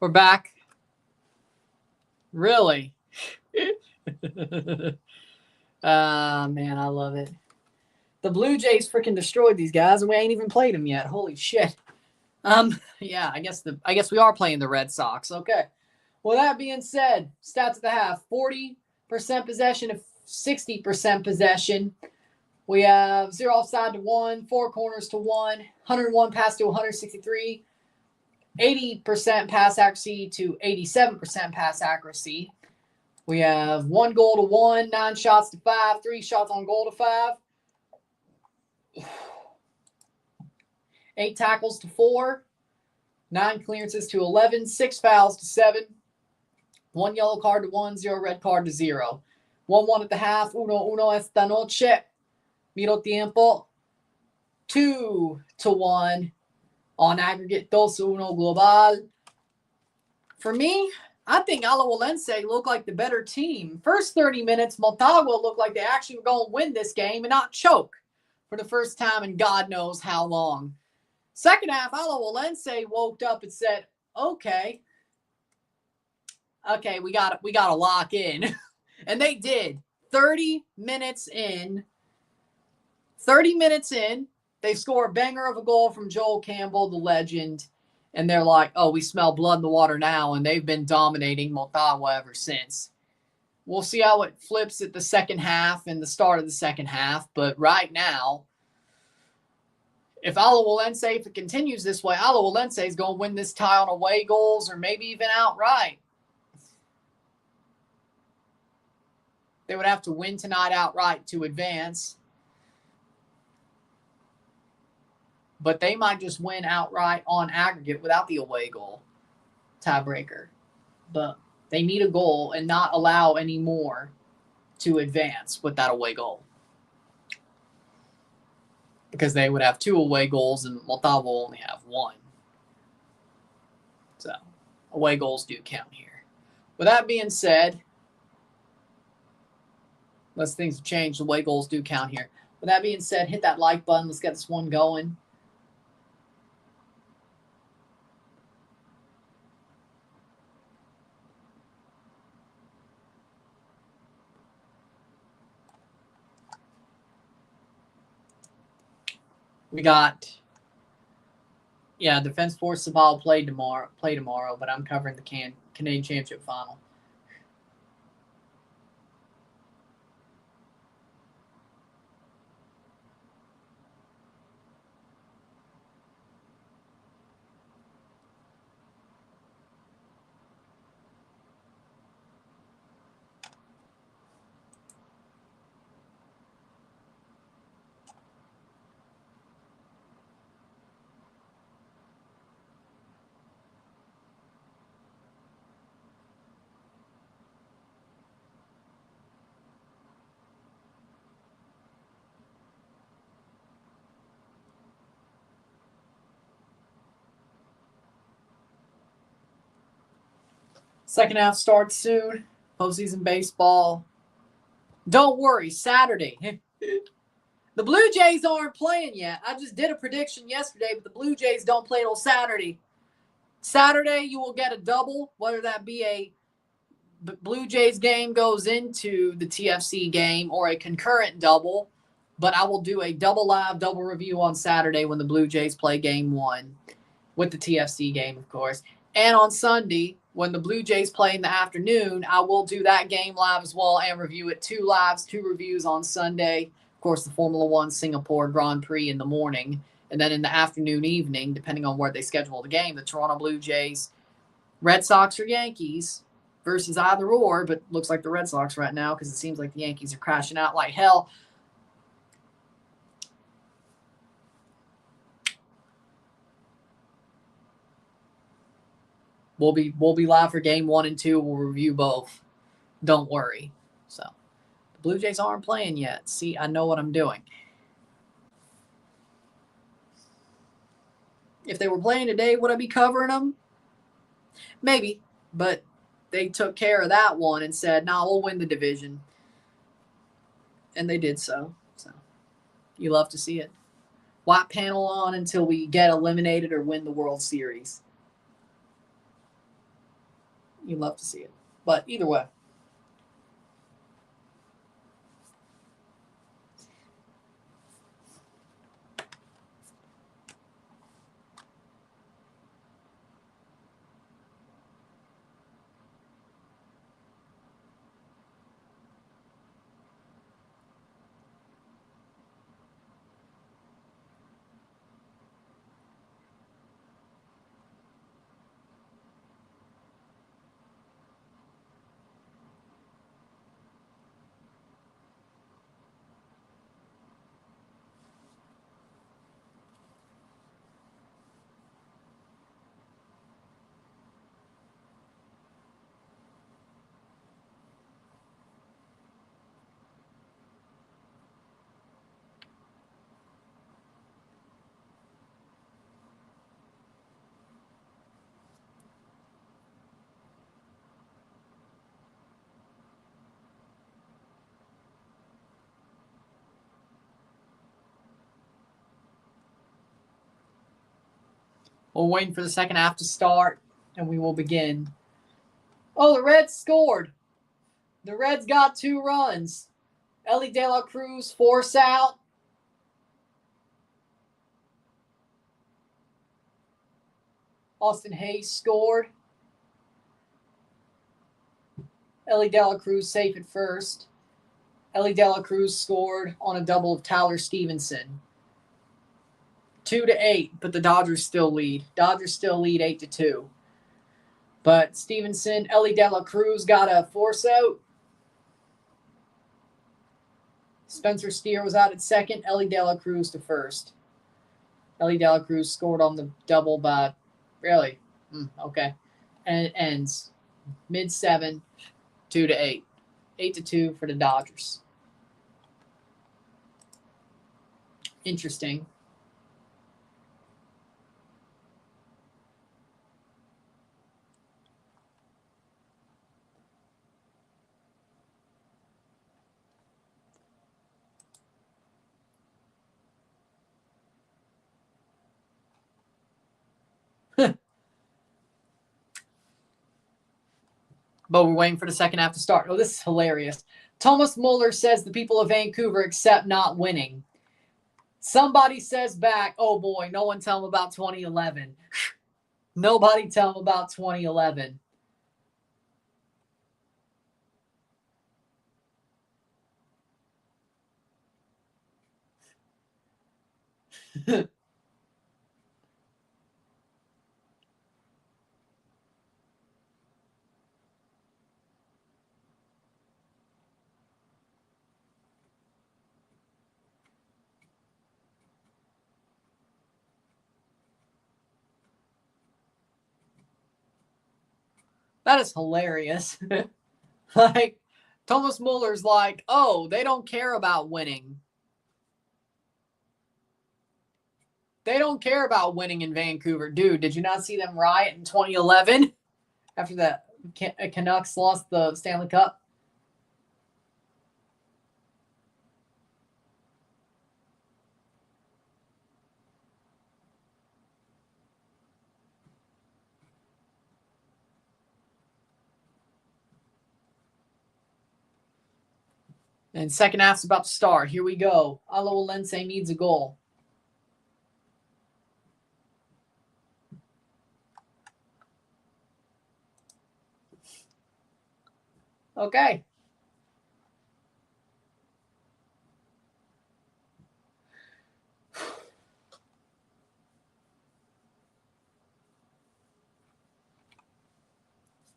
We're back. Really? Man, I love it. The Blue Jays freaking destroyed these guys, and we ain't even played them yet. Holy shit. Yeah, I guess we are playing the Red Sox. Okay. Well, that being said, stats at the half: 40% possession of 60% possession. We have 0 offside to 1, 4 corners to 1, 101 pass to 163, 80% pass accuracy to 87% pass accuracy. We have 1 goal to 1, 9 shots to 5, 3 shots on goal to 5, 8 tackles to 4, 9 clearances to 11, 6 fouls to 7, 1 yellow card to 1, 0 red card to 0. 1-1 at the half. 1-1 esta noche. Miro tiempo. 2-1 on aggregate. 2-1 global. For me, I think Alajuelense looked like the better team. First 30 minutes, Motagua looked like they actually were going to win this game and not choke for the first time in God knows how long. Second half, Alajuelense woke up and said, okay, we got to lock in. And they did. 30 minutes in, they score a banger of a goal from Joel Campbell, the legend. And they're like, oh, we smell blood in the water now. And they've been dominating Motagua ever since. We'll see how it flips at the second half and the start of the second half. But right now, if it continues this way, Alajuelense is going to win this tie on away goals or maybe even outright. They would have to win tonight outright to advance. But they might just win outright on aggregate without the away goal tiebreaker. But they need a goal and not allow any more to advance with that away goal. Because they would have 2 away goals and Motagua will only have 1. So, away goals do count here. With that being said, unless things have changed, away goals do count here. With that being said, hit that like button. Let's get this one going. We got, Defense Force Sabal play tomorrow, but I'm covering the Canadian Championship final. Second half starts soon. Postseason baseball. Don't worry, Saturday. The Blue Jays aren't playing yet. I just did a prediction yesterday, but the Blue Jays don't play till Saturday. Saturday, you will get a double, whether that be a Blue Jays game goes into the TFC game or a concurrent double. But I will do a double live, double review on Saturday when the Blue Jays play game 1 with the TFC game, of course. And on Sunday, when the Blue Jays play in the afternoon, I will do that game live as well and review it. 2 lives, 2 reviews on Sunday. Of course, the Formula One Singapore Grand Prix in the morning. And then in the afternoon, evening, depending on where they schedule the game, the Toronto Blue Jays, Red Sox or Yankees versus either or. But looks like the Red Sox right now because it seems like the Yankees are crashing out like hell. We'll be live for game 1 and 2. We'll review both. Don't worry. So, the Blue Jays aren't playing yet. See, I know what I'm doing. If they were playing today, would I be covering them? Maybe, but they took care of that one and said, "Nah, we'll win the division," and they did so. So, you love to see it. White panel on until we get eliminated or win the World Series. You'd love to see it. But either way. We're waiting for the second half to start, and we will begin. Oh, the Reds scored. The Reds got 2 runs. Ellie De La Cruz force out. Austin Hayes scored. Ellie De La Cruz safe at first. Ellie De La Cruz scored on a double of Tyler Stevenson. 2-8, but the Dodgers still lead. Dodgers still lead 8-2. But Stevenson, Ellie De La Cruz got a force out. Spencer Steer was out at second. Ellie De La Cruz to first. Ellie De La Cruz scored on the double by, really? Okay. And ends mid-7, 2-8. 8-2 for the Dodgers. Interesting. But we're waiting for the second half to start. Oh, this is hilarious. Thomas Muller says the people of Vancouver accept not winning. Somebody says back, oh boy, no one tell him about 2011. Nobody tell him about 2011. That is hilarious. Like, Thomas Muller's like, oh, they don't care about winning. They don't care about winning in Vancouver. Dude, did you not see them riot in 2011 after the Canucks lost the Stanley Cup? And second half's about to start. Here we go. Alajuelense needs a goal. Okay.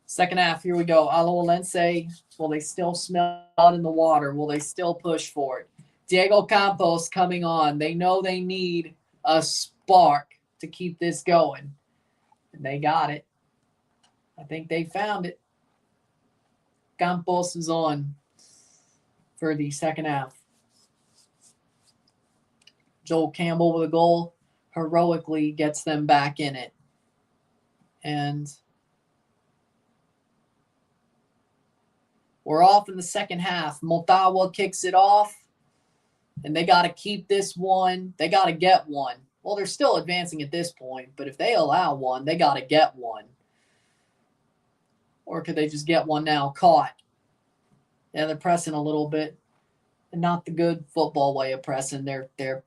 Second half, here we go. Alajuelense, will they still smell it in the water? Will they still push for it? Diego Campos coming on. They know they need a spark to keep this going. And they got it. I think they found it. Campos is on for the second half. Joel Campbell with a goal heroically gets them back in it. And we're off in the second half. Motagua kicks it off. And they got to keep this one. They got to get one. Well, they're still advancing at this point. But if they allow one, they got to get one. Or could they just get one now? Caught. Yeah, they're pressing a little bit. And not the good football way of pressing. They're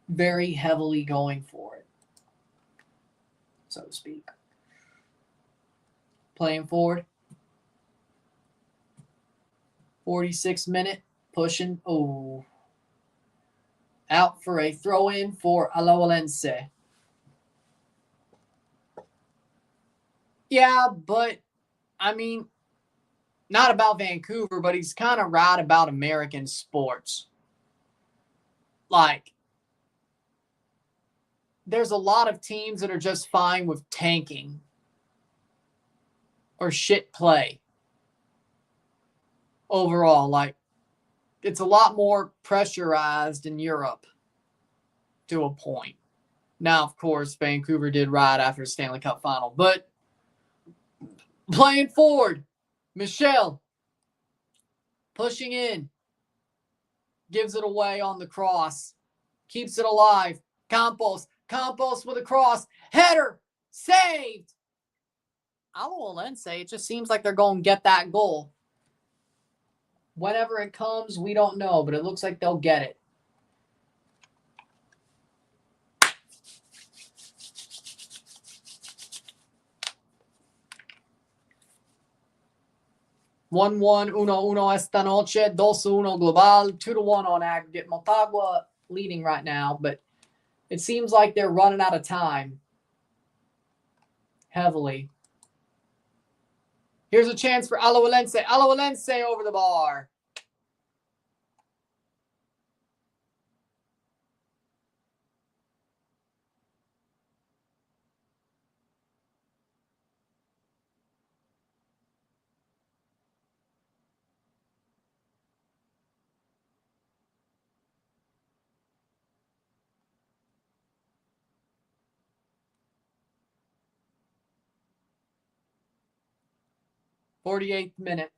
very heavily going for it, so to speak. Playing forward. 46 minute. Pushing. Oh. Out for a throw-in for Alajuelense. Yeah, but, I mean, not about Vancouver, but he's kind of right about American sports. Like, there's a lot of teams that are just fine with tanking or shit play overall. Like, it's a lot more pressurized in Europe to a point. Now, of course, Vancouver did right after the Stanley Cup final, but playing forward, Michel pushing in, gives it away on the cross, keeps it alive. Campos with a cross, header, saved. Alajuelense, it just seems like they're going to get that goal. Whenever it comes, we don't know, but it looks like they'll get it. One, uno esta noche, 2-1 global, 2-1 on aggregate. Motagua leading right now, but it seems like they're running out of time heavily. Here's a chance for Alajuelense. Alajuelense over the bar. '48th minute.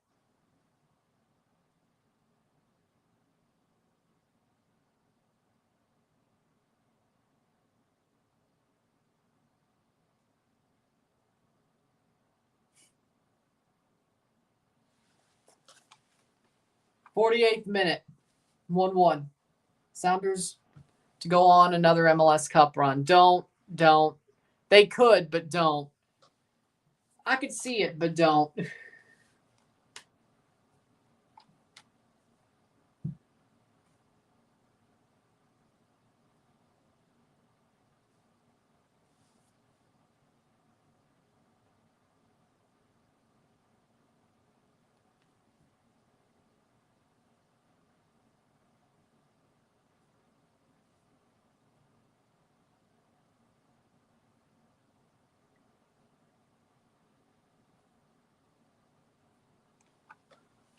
'48th minute. 1-1. Sounders to go on another MLS Cup run. Don't. They could, but don't. I could see it, but don't.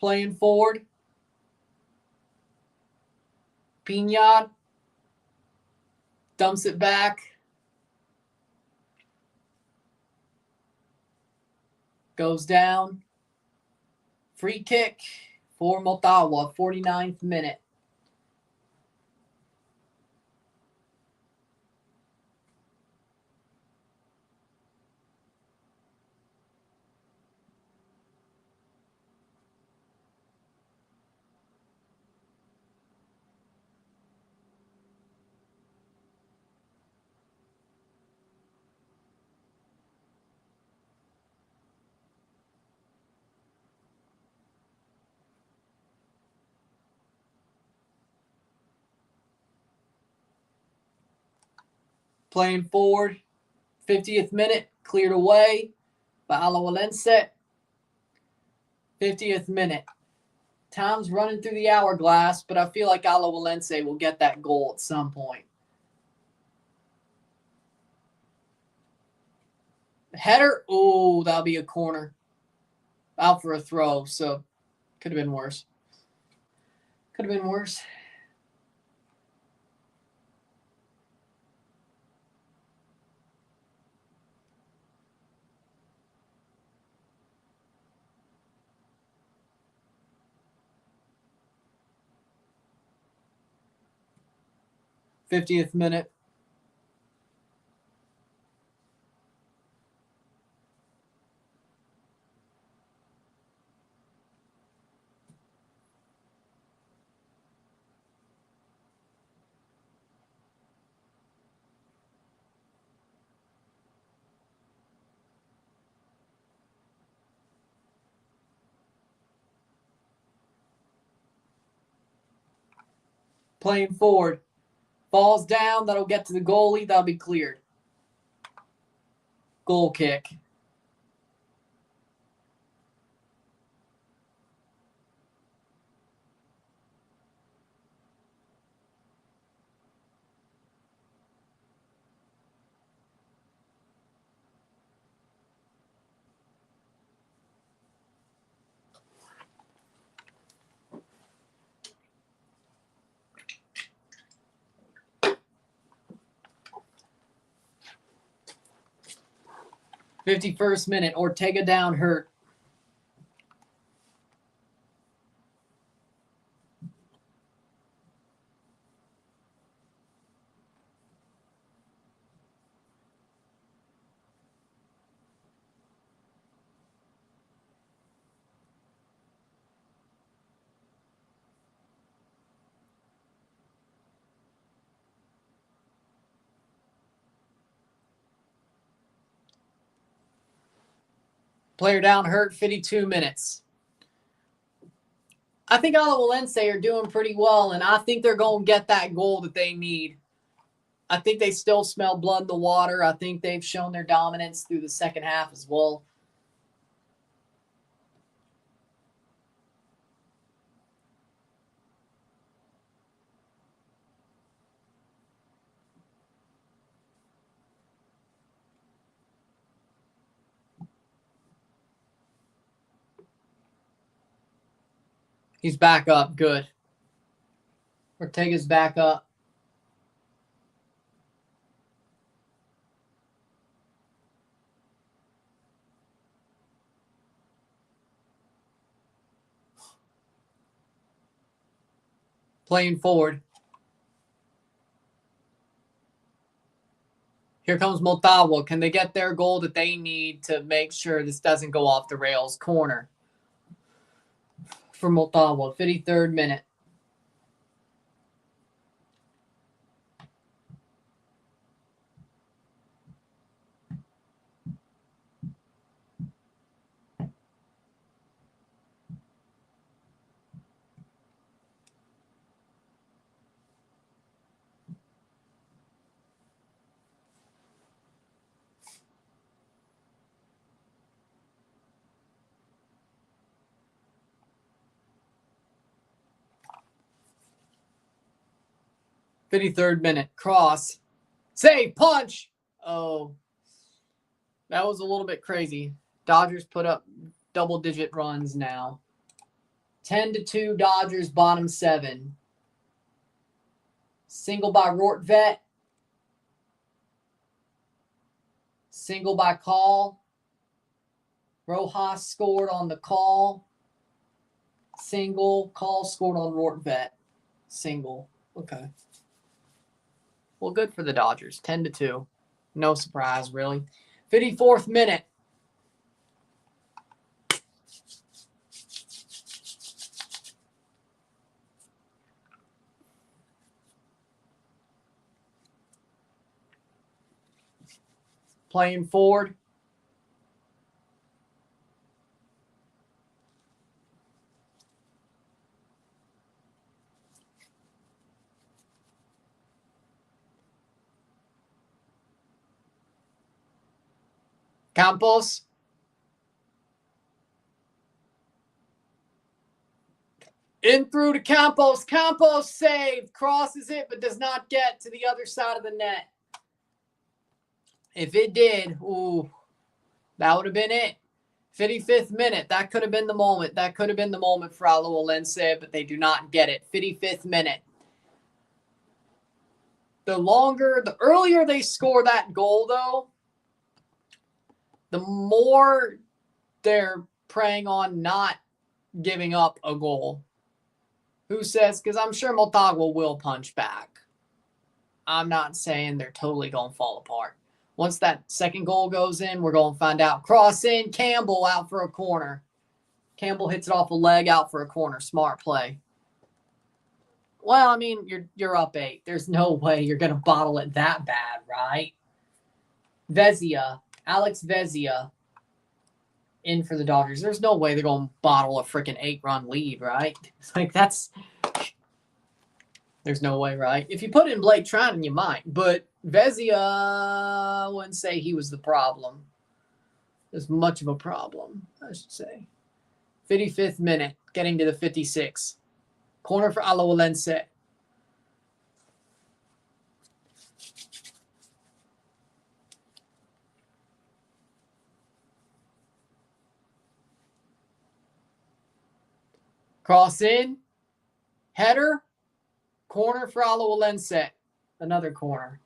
Playing forward. Pinard dumps it back. Goes down. Free kick for Motagua, 49th minute. Playing forward, 50th minute, cleared away by Alajuelense. 50th minute. Time's running through the hourglass, but I feel like Alajuelense will get that goal at some point. Header, oh, that'll be a corner. Out for a throw, so could have been worse. 50th minute. Playing forward. Falls down. That'll get to the goalie. That'll be cleared. Goal kick. '51st minute. Ortega down hurt. Player down hurt, 52 minutes. I think Alajuelense are doing pretty well, and I think they're going to get that goal that they need. I think they still smell blood in the water. I think they've shown their dominance through the second half as well. He's back up. Good. Ortega's back up. Playing forward. Here comes Motagua. Can they get their goal that they need to make sure this doesn't go off the rails? Corner for Motagua, 53rd minute. '53rd minute. Cross. Save. Punch. Oh. That was a little bit crazy. Dodgers put up double-digit runs now. 10-2 Dodgers, bottom 7. Single by Rortvet. Single by Call. Rojas scored on the call. Single. Call scored on Rortvet. Single. Okay. Well, good for the Dodgers. 10-2. No surprise, really. 54th minute. Playing forward. Campos. In through to Campos. Campos saved. Crosses it, but does not get to the other side of the net. If it did, ooh, that would have been it. 55th minute. That could have been the moment. That could have been the moment for Alajuelense, but they do not get it. 55th minute. The earlier they score that goal, though, the more they're preying on not giving up a goal. Who says? Because I'm sure Motagua will punch back. I'm not saying they're totally going to fall apart. Once that second goal goes in, we're going to find out. Cross in. Campbell out for a corner. Campbell hits it off a leg out for a corner. Smart play. Well, I mean, you're up 8. There's no way you're going to bottle it that bad, right? Vezia. Alex Vezia in for the Dodgers. There's no way they're going to bottle a freaking 8-run lead, right? It's like, that's... There's no way, right? If you put in Blake Trinan, you might. But Vezia, I wouldn't say he was the problem. As much of a problem, I should say. 55th minute, getting to the 56. Corner for Alajuelense. Cross in. Header. Corner for Alajuelense. Another corner.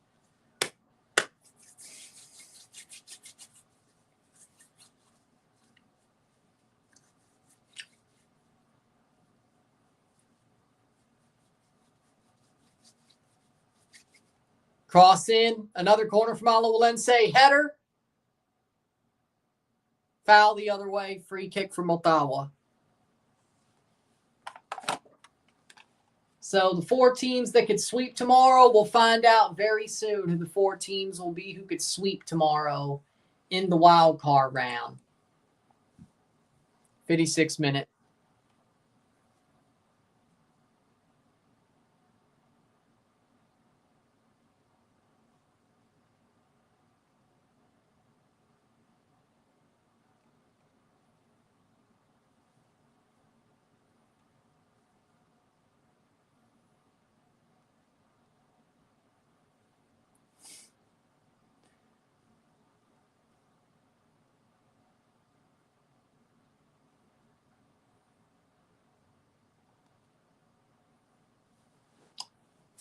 Cross in. Another corner from Alajuelense. Header. Foul the other way. Free kick for Motagua. So the 4 teams that could sweep tomorrow, we'll find out very soon who the 4 teams will be who could sweep tomorrow in the wild card round. 56th minute.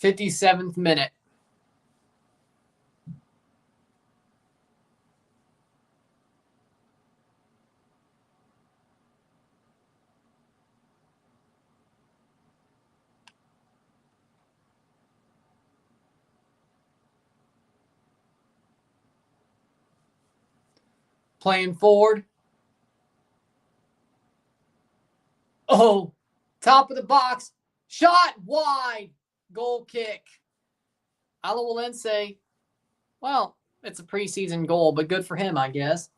'57th minute. Playing forward. Oh, top of the box. Shot wide. Goal kick. Alajuelense. Well, it's a preseason goal, but good for him, I guess.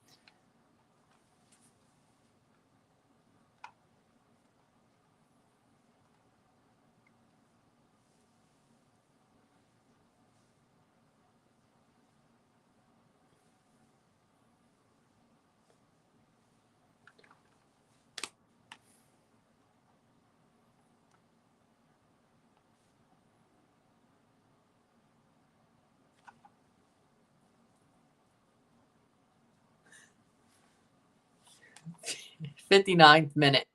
'59th minute.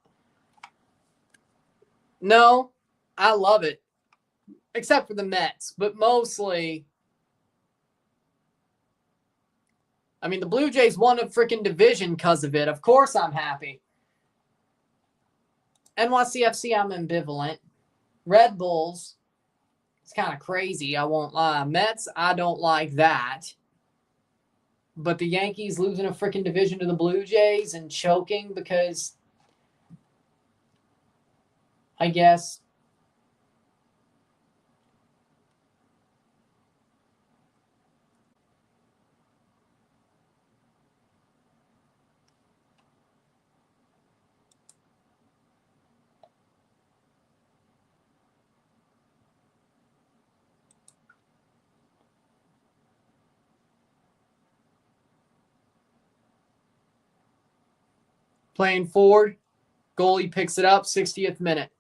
No, I love it. Except for the Mets, but mostly, I mean, the Blue Jays won a freaking division because of it. Of course I'm happy. NYCFC, I'm ambivalent. Red Bulls, it's kind of crazy, I won't lie. Mets, I don't like that. But the Yankees losing a freaking division to the Blue Jays and choking because, I guess, playing forward. Goalie picks it up, 60th minute.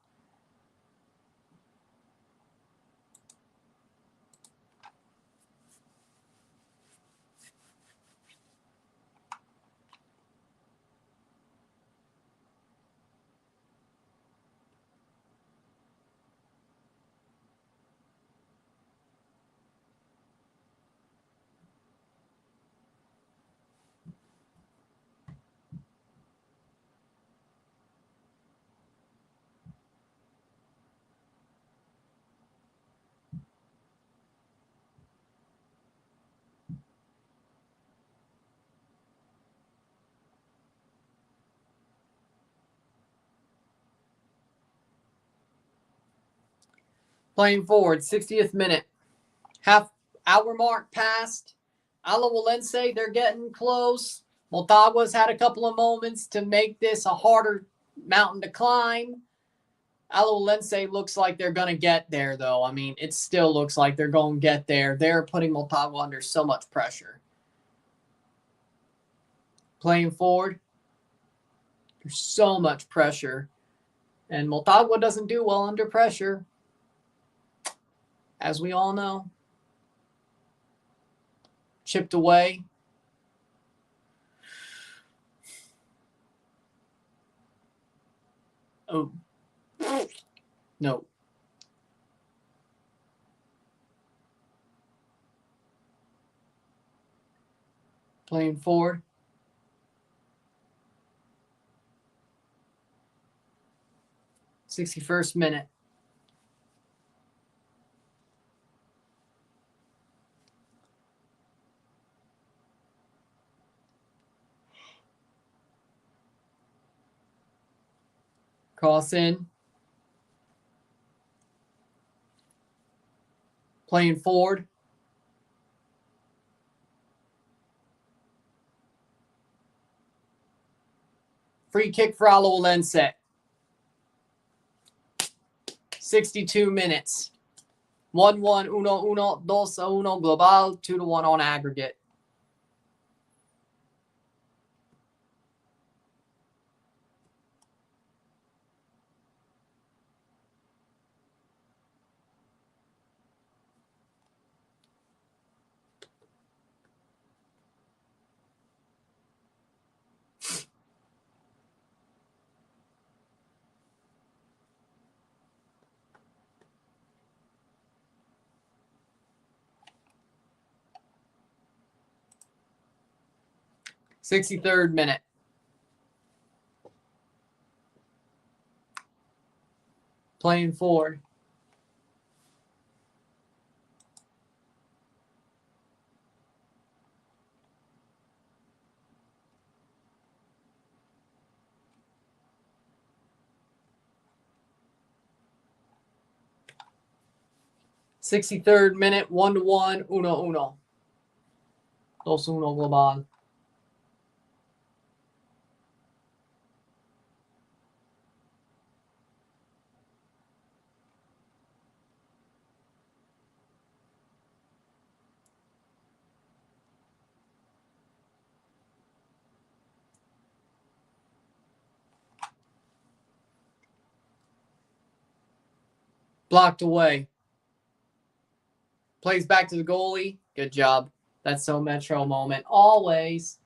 Playing forward, 60th minute. Half hour mark passed. Alajuelense, they're getting close. Motagua's had a couple of moments to make this a harder mountain to climb. Alajuelense looks like they're going to get there, though. I mean, it still looks like they're going to get there. They're putting Motagua under so much pressure. Playing forward, there's so much pressure. And Motagua doesn't do well under pressure, as we all know. Chipped away. Oh. No. Playing forward. '61st minute. Cross in. Playing forward. Free kick for Alajuelense. 62 minutes. 1-1, 1-1, 2-1 global, 2-1 on aggregate. '63rd minute. Playing forward. '63rd minute, 1-1, 1-1. 2-1 global. Blocked away. Plays back to the goalie. Good job. That's so Metro moment. Always.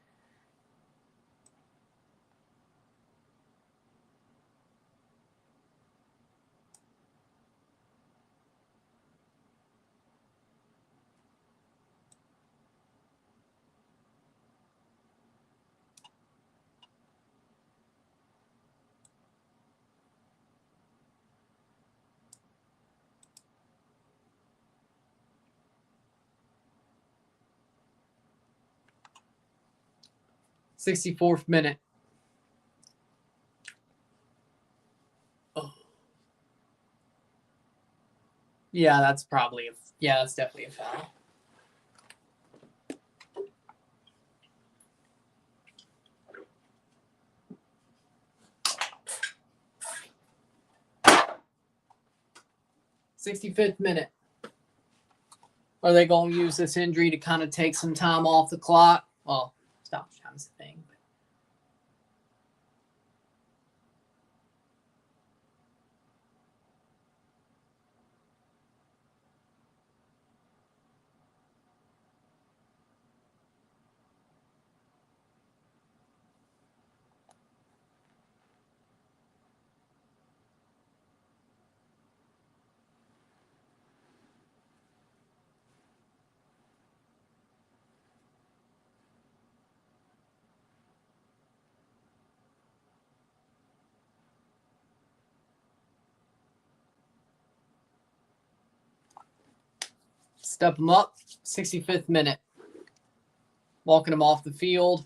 '64th minute. Oh. Yeah, that's definitely a foul. '65th minute. Are they going to use this injury to kind of take some time off the clock? Well, stop time's the thing. Step him up. 65th minute. Walking him off the field.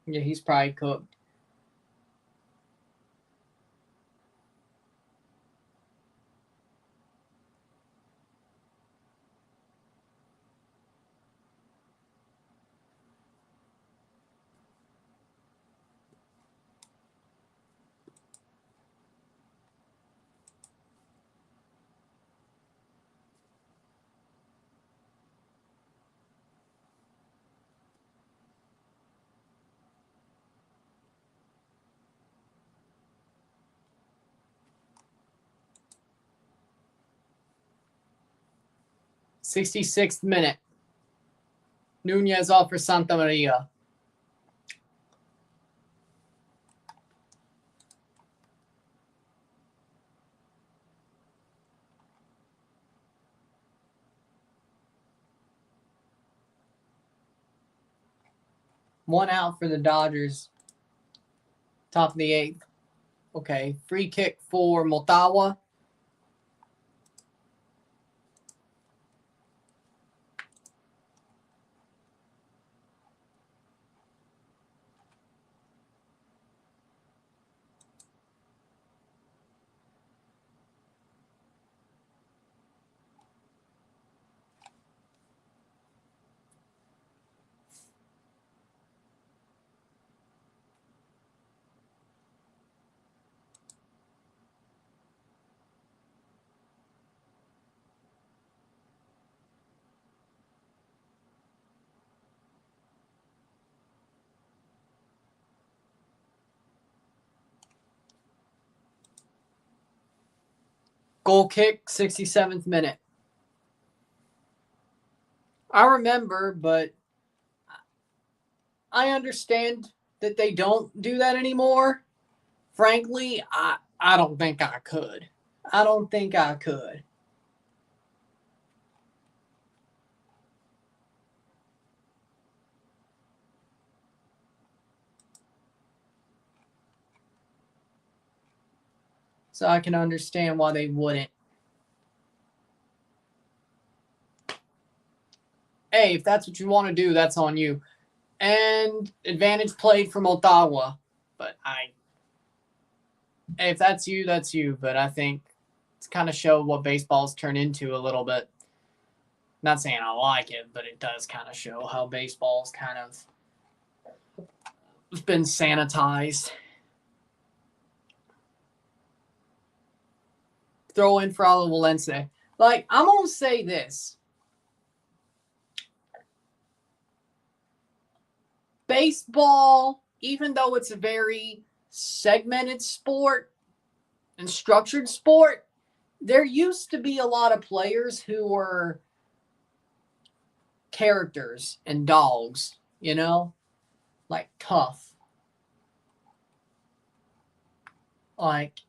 Yeah, he's probably cooked. 66th minute. Nunez off for Santa Maria. One out for the Dodgers. Top of the 8th. Okay, free kick for Motagua. Goal kick, 67th minute. I remember, but I understand that they don't do that anymore. Frankly, I don't think I could. I don't think I could. So I can understand why they wouldn't. Hey, if that's what you want to do, that's on you. And advantage played for Motagua. But hey, if that's you, that's you. But I think it's kind of show what baseball's turned into a little bit. Not saying I like it, but it does kind of show how baseball's kind of been sanitized. Throw in for Alajuelense. Like, I'm going to say this. Baseball, even though it's a very segmented sport and structured sport, there used to be a lot of players who were characters and dogs, you know? Like, tough. Like,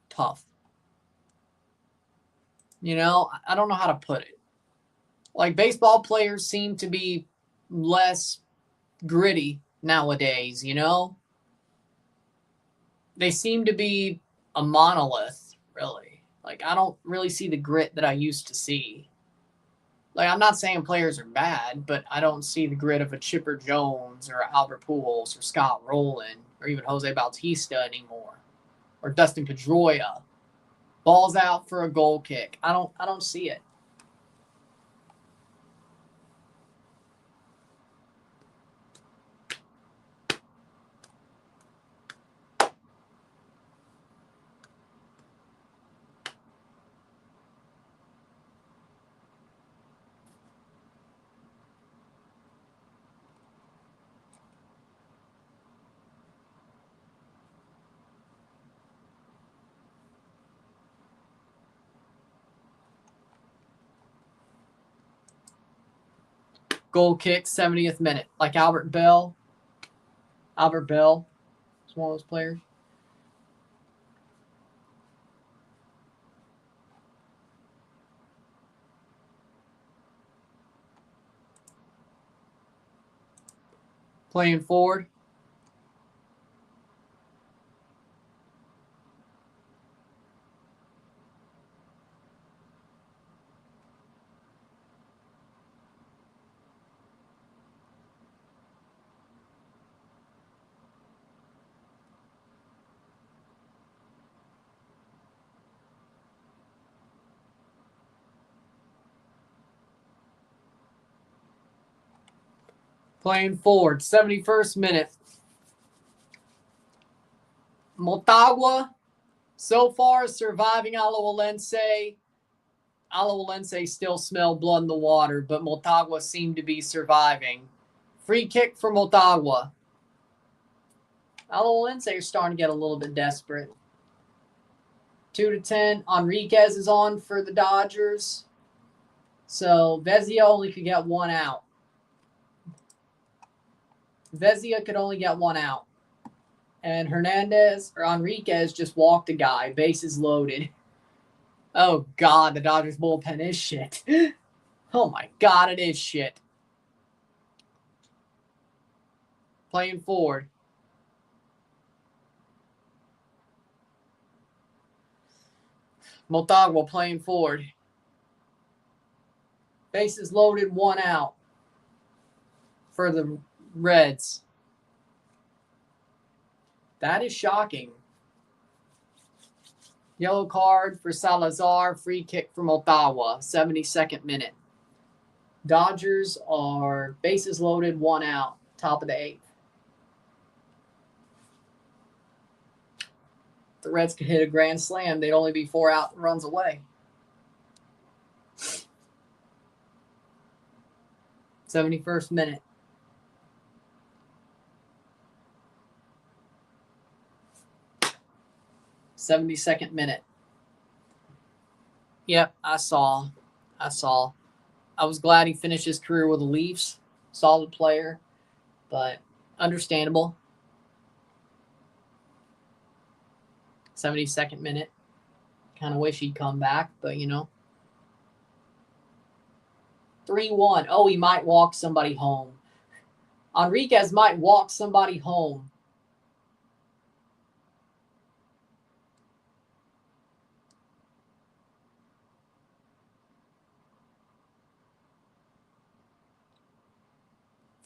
tough. You know, I don't know how to put it. Like, baseball players seem to be less gritty nowadays, you know? They seem to be a monolith, really. Like, I don't really see the grit that I used to see. Like, I'm not saying players are bad, but I don't see the grit of a Chipper Jones or Albert Pujols or Scott Rowland or even Jose Bautista anymore. Or Dustin Pedroia. Ball's out for a goal kick. I don't see it. Goal kick, 70th minute. Like Albert Bell. Albert Bell is one of those players. Playing forward. Playing forward, 71st minute. Motagua, so far, surviving Alajuelense. Alajuelense still smell blood in the water, but Motagua seemed to be surviving. Free kick for Motagua. Alajuelense are starting to get a little bit desperate. 2-10. Enriquez is on for the Dodgers. So Vezia only could get one out. Vezia could only get one out. And Enriquez just walked a guy. Bases loaded. Oh, God, the Dodgers bullpen is shit. Oh, my God, it is shit. Playing forward. Motagua playing forward. Bases loaded, one out for the Reds. That is shocking. Yellow card for Salazar. Free kick for Motagua. 72nd minute. Dodgers are bases loaded, one out. Top of the 8th. The Reds could hit a grand slam. They'd only be 4 out runs away. 71st minute. '72nd minute. Yep, I saw. I was glad he finished his career with the Leafs. Solid player, but understandable. 72nd minute. Kind of wish he'd come back, but 3-1. Oh, he might walk somebody home. Enriquez might walk somebody home.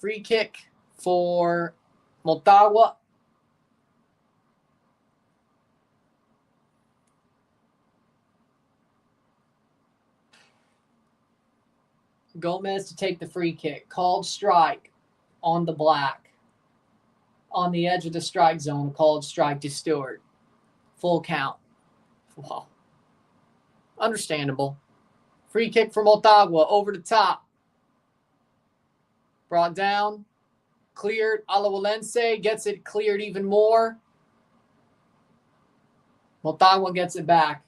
Free kick for Motagua. Gomez to take the free kick. Called strike on the black. On the edge of the strike zone, called strike to Stewart. Full count. Wow. Understandable. Free kick for Motagua. Over the top. Brought down. Cleared. Alajuelense gets it cleared even more. Motagua gets it back.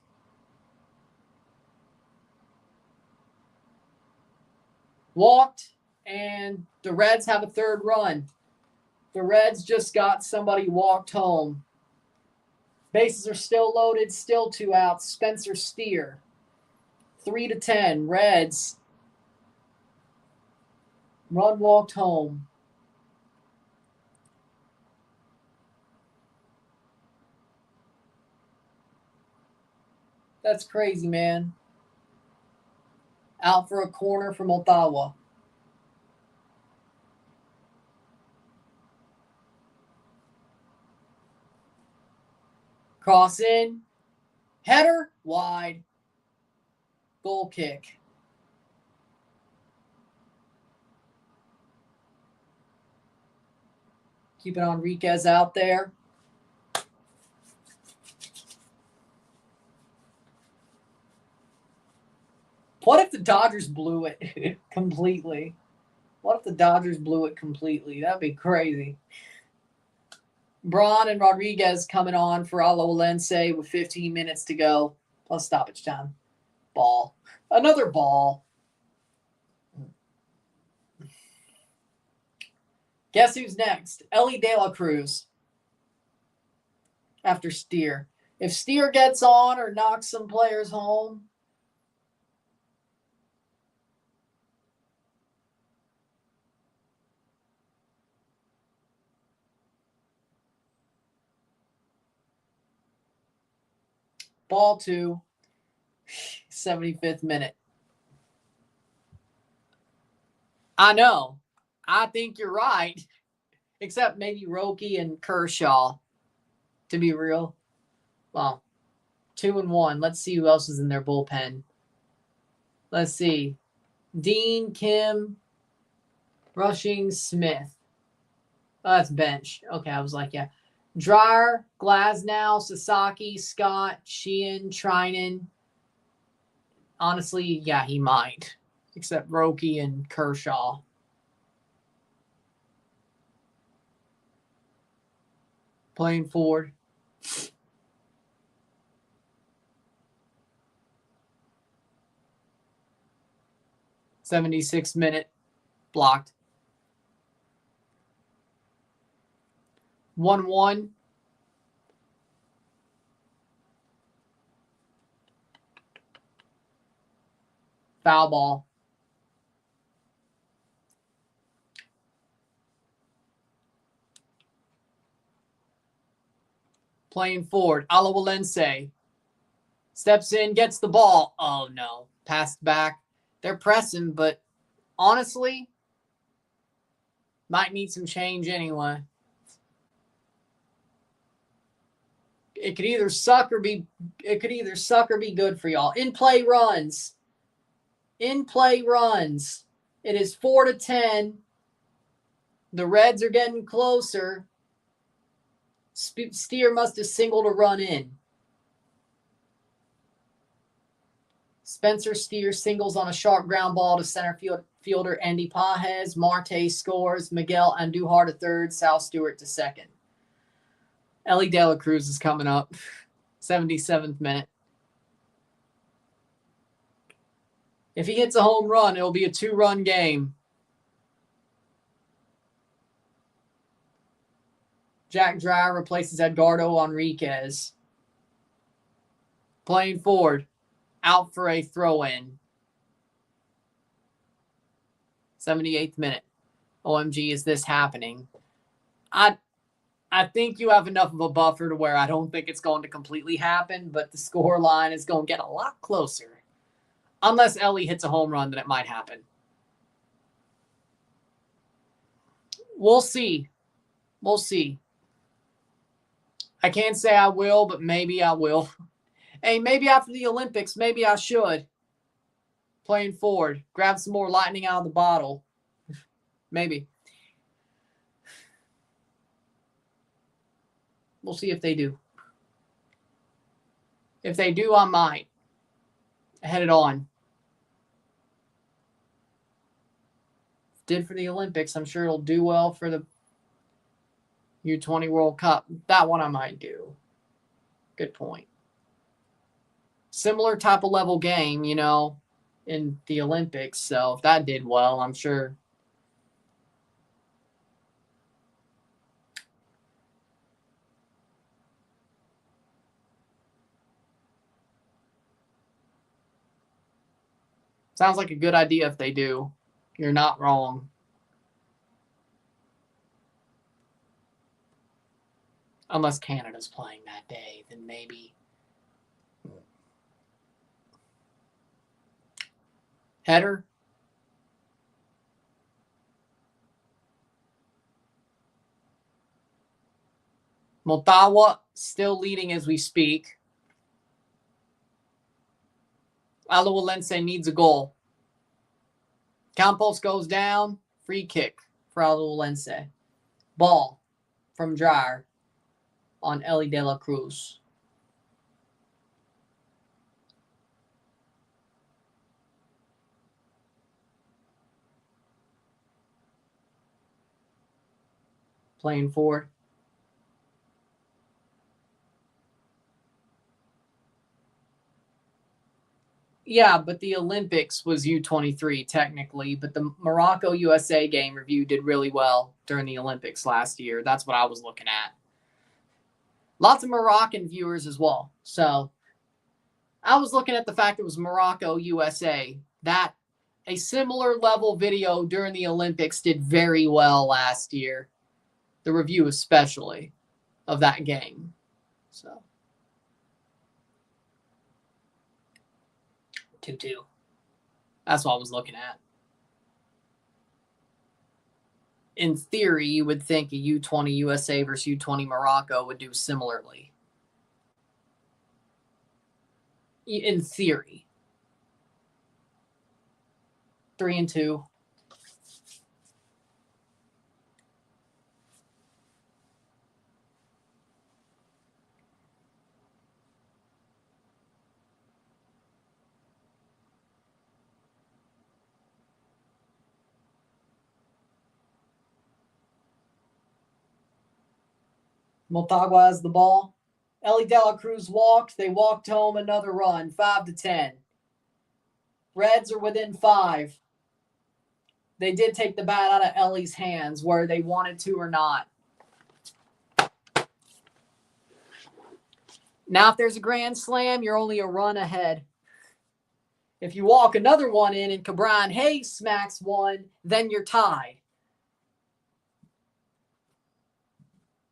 Walked, and the Reds have a third run. The Reds just got somebody walked home. Bases are still loaded, still 2 outs. Spencer Steer. 3-10. Reds. Run walked home. That's crazy, man. Out for a corner from Motagua. Cross in. Header. Wide. Goal kick. Keeping Enriquez out there. What if the Dodgers blew it completely? That'd be crazy. Braun and Rodriguez coming on for Alajuelense with 15 minutes to go, plus stoppage time. Ball. Another ball. Guess who's next? Ellie De La Cruz. After Steer. If Steer gets on or knocks some players home, ball 2, 75th minute. I know. I think you're right. Except maybe Roki and Kershaw, to be real. Well, 2-1. Let's see who else is in their bullpen. Let's see. Dean, Kim, Rushing, Smith. Oh, that's bench. Okay, I was like, yeah. Dreyer, Glasnow, Sasaki, Scott, Sheehan, Trinan. Honestly, yeah, he might. Except Roki and Kershaw. Playing forward. 76 minute blocked. 1-1. Foul ball. Playing forward. Alajuelense steps in, gets the ball. Oh, no. Passed back. They're pressing, but honestly, might need some change anyway. It could either suck or be good for y'all. In-play runs. In-play runs. It is 4-10. The Reds are getting closer. Steer must have singled a run in. Spencer Steer singles on a sharp ground ball to center fielder Andy Pajes. Marte scores. Miguel Andujar to third. Sal Stewart to second. Ellie De La Cruz is coming up. 77th minute. If he hits a home run, it'll be a 2-run game. Jack Dreyer replaces Edgardo Enriquez. Playing forward. Out for a throw-in. 78th minute. OMG, is this happening? I think you have enough of a buffer to where I don't think it's going to completely happen, but the score line is going to get a lot closer. Unless Ellie hits a home run, then it might happen. We'll see. We'll see. I can't say I will, but maybe I will. Hey, maybe after the Olympics, maybe I should. Playing forward. Grab some more lightning out of the bottle. Maybe. We'll see if they do. If they do, I might. Head it on. Did for the Olympics. I'm sure it'll do well for the U20 World Cup. That one I might do. Good point. Similar type of level game, you know, in the Olympics. So if that did well, I'm sure. Sounds like a good idea if they do. You're not wrong. Unless Canada's playing that day, then maybe. Header. Motagua still leading as we speak. Alajuelense needs a goal. Campos goes down. Free kick for Alajuelense. Ball from Dreyer on Ellie De La Cruz. Playing forward. Yeah, but the Olympics was U23 technically, but the Morocco-USA game review did really well during the Olympics last year. That's what I was looking at. Lots of Moroccan viewers as well. So I was looking at the fact it was Morocco-USA. That a similar level video during the Olympics did very well last year. The review especially of that game. So 2-2. That's what I was looking at. In theory, you would think a U20 USA versus U20 Morocco would do similarly. In theory. 3-2. Motagua has the ball. Ellie De La Cruz walked. They walked home another run. 5-10. Reds are within 5. They did take the bat out of Ellie's hands, whether they wanted to or not. Now, if there's a grand slam, you're only a run ahead. If you walk another one in and Cabran Hayes smacks one, then you're tied.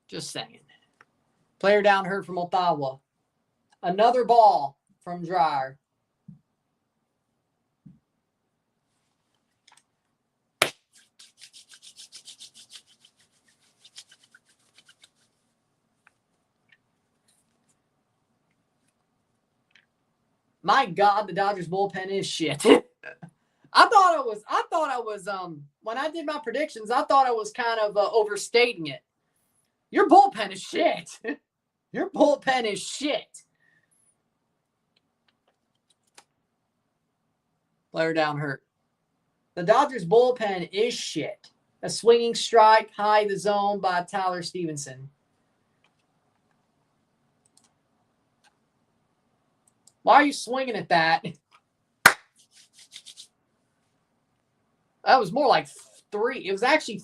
Just saying. Player down hurt from Motagua. Another ball from Dreyer. My God, the Dodgers bullpen is shit. I thought I was when I did my predictions, I thought I was kind of overstating it. Your bullpen is shit. Your bullpen is shit. Player down hurt. The Dodgers bullpen is shit. A swinging strike high the zone by Tyler Stevenson. Why are you swinging at that? That was more like 3. It was actually,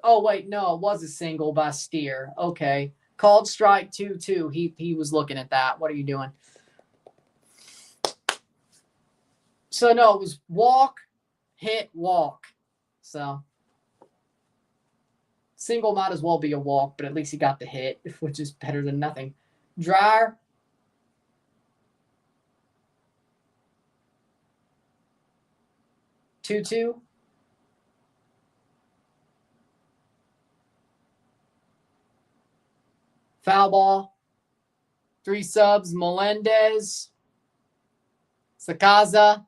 oh, wait, no, it was a single by Steer. Okay. Called strike 2-2. He was looking at that. What are you doing? So, no, it was walk, hit, walk. So, single might as well be a walk, but at least he got the hit, which is better than nothing. Dreyer. Two. Foul ball. 3 subs. Melendez. Sakaza.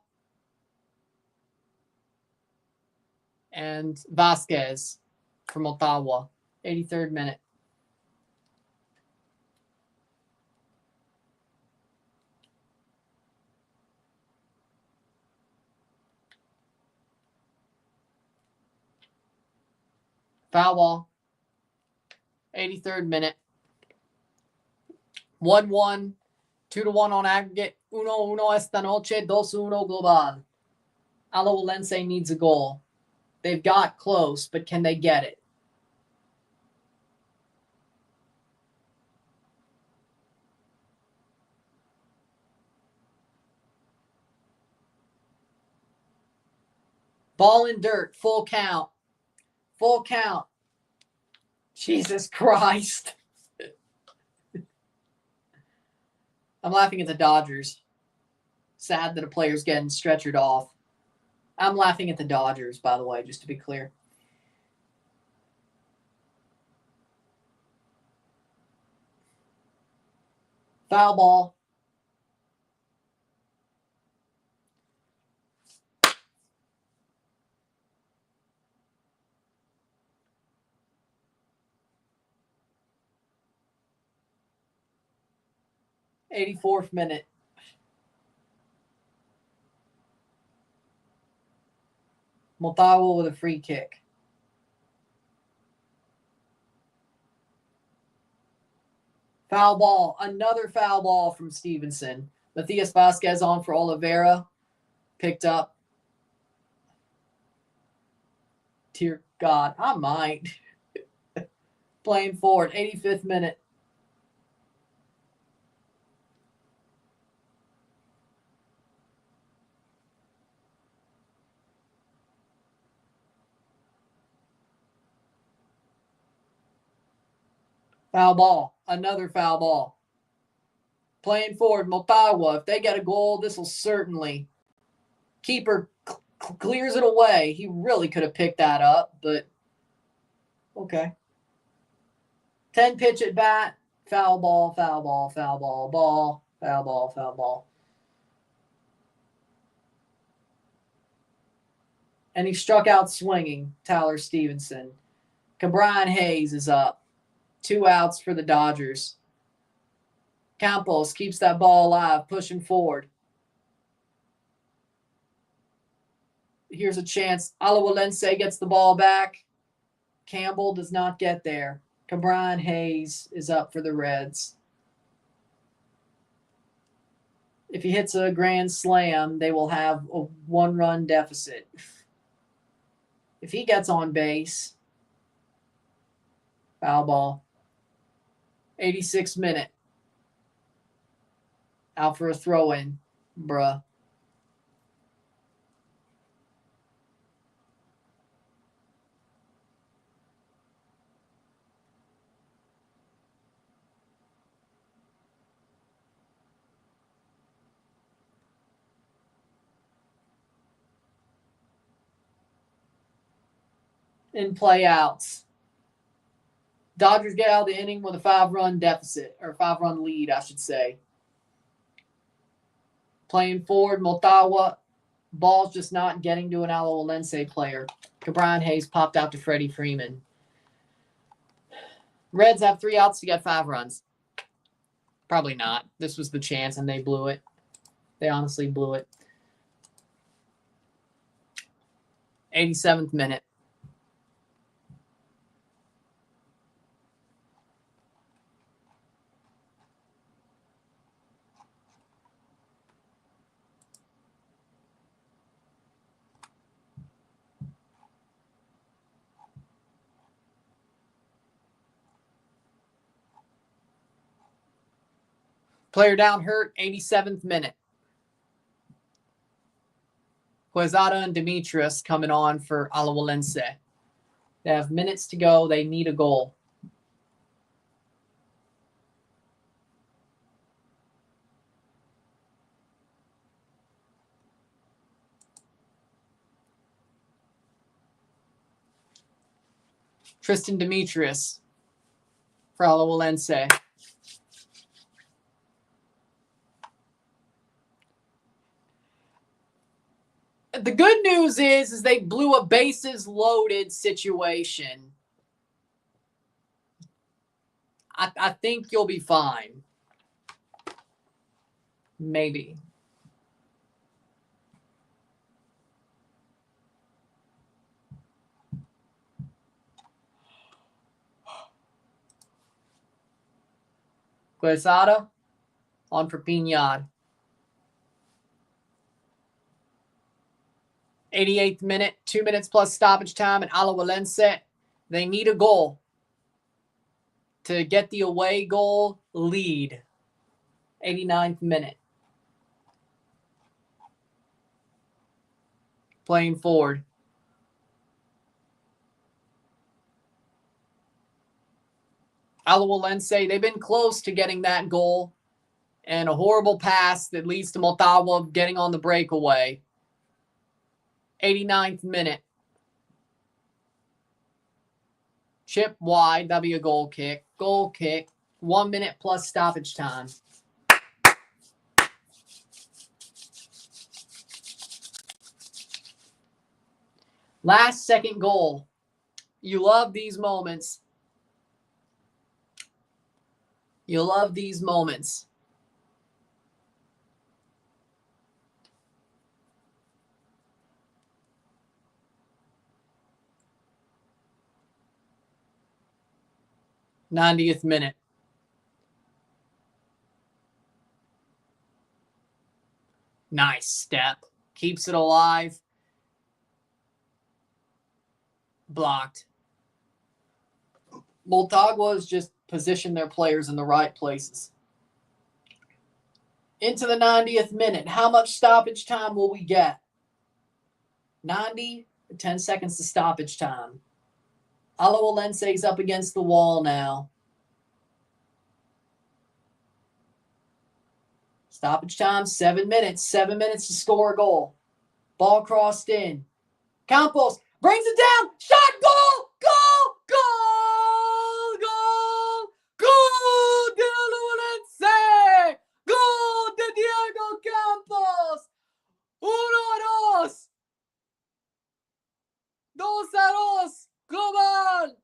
And Vasquez from Motagua. 83rd minute. Foul ball. 83rd minute. 1-1. 2-1 on aggregate. 1-1 esta noche. 2-1 global. Alajuelense needs a goal. They've got close, but can they get it? Ball in dirt. Full count. Full count. Jesus Christ. I'm laughing at the Dodgers. Sad that a player's getting stretchered off. I'm laughing at the Dodgers, by the way, just to be clear. Foul ball. '84th minute. Motagua with a free kick. Foul ball. Another foul ball from Stevenson. Matthias Vasquez on for Oliveira. Picked up. Dear God, I might. Playing forward. 85th minute. Foul ball. Another foul ball. Playing forward, Motagua. If they get a goal, this will certainly. Keeper clears it away. He really could have picked that up, but okay. 10 pitch at bat. Foul ball, foul ball, foul ball, ball, foul ball, foul ball. And he struck out swinging, Tyler Stevenson. Cabran Hayes is up. 2 outs for the Dodgers. Campos keeps that ball alive, pushing forward. Here's a chance. Alajuelense gets the ball back. Campbell does not get there. Cabran Hayes is up for the Reds. If he hits a grand slam, they will have a 1-run deficit. If he gets on base, foul ball. 86th minute. Out for a throw-in, bruh. In play-outs. Dodgers get out of the inning with a 5-run deficit, or 5-run lead, I should say. Playing forward, Motagua. Ball's just not getting to an Alajuelense player. Cabran Hayes popped out to Freddie Freeman. Reds have 3 outs to get 5 runs. Probably not. This was the chance, and they blew it. They honestly blew it. 87th minute. Player down hurt, 87th minute. Quezada and Demetrius coming on for Alajuelense. They have minutes to go. They need a goal. Tristan Demetrius for Alajuelense. The good news is they blew a bases loaded situation. I think you'll be fine. Maybe. Quezada on for Piñad. 88th minute, 2 minutes plus stoppage time at Alajuelense. They need a goal to get the away goal lead. 89th minute. Playing forward. Alajuelense, they've been close to getting that goal. And a horrible pass that leads to Motagua getting on the breakaway. 89th minute. Chip wide. That'll be a goal kick. Goal kick. 1 minute plus stoppage time. Last second goal. You love these moments. You love these moments. '90th minute. Nice step. Keeps it alive. Blocked. Motagua has just positioned their players in the right places. Into the 90th minute. How much stoppage time will we get? 90, 10 seconds to stoppage time. Alajuelense's up against the wall now. Stoppage time, 7 minutes. 7 minutes to score a goal. Ball crossed in. Campos brings it down. Shot, goal, goal, goal, goal, goal de Alajuelense. Goal de Diego Campos. 1-2. 2-2. Global.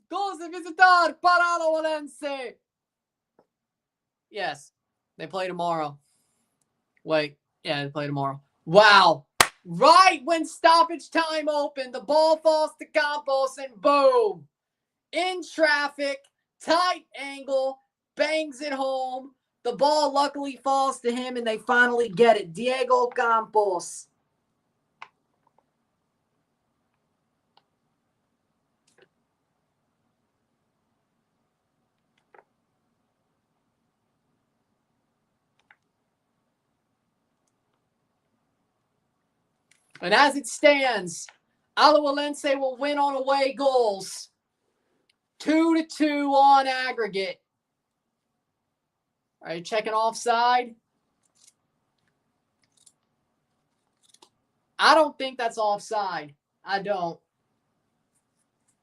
Goals de visitar para Alajuelense. Yes, they play tomorrow. Wait, yeah, they play tomorrow. Wow. Right when stoppage time opened, the ball falls to Campos and boom. In traffic, tight angle, bangs it home. The ball luckily falls to him and they finally get it. Diego Campos. And as it stands, Alajuelense will win on away goals. 2-2 on aggregate. Are you checking offside? I don't think that's offside. I don't.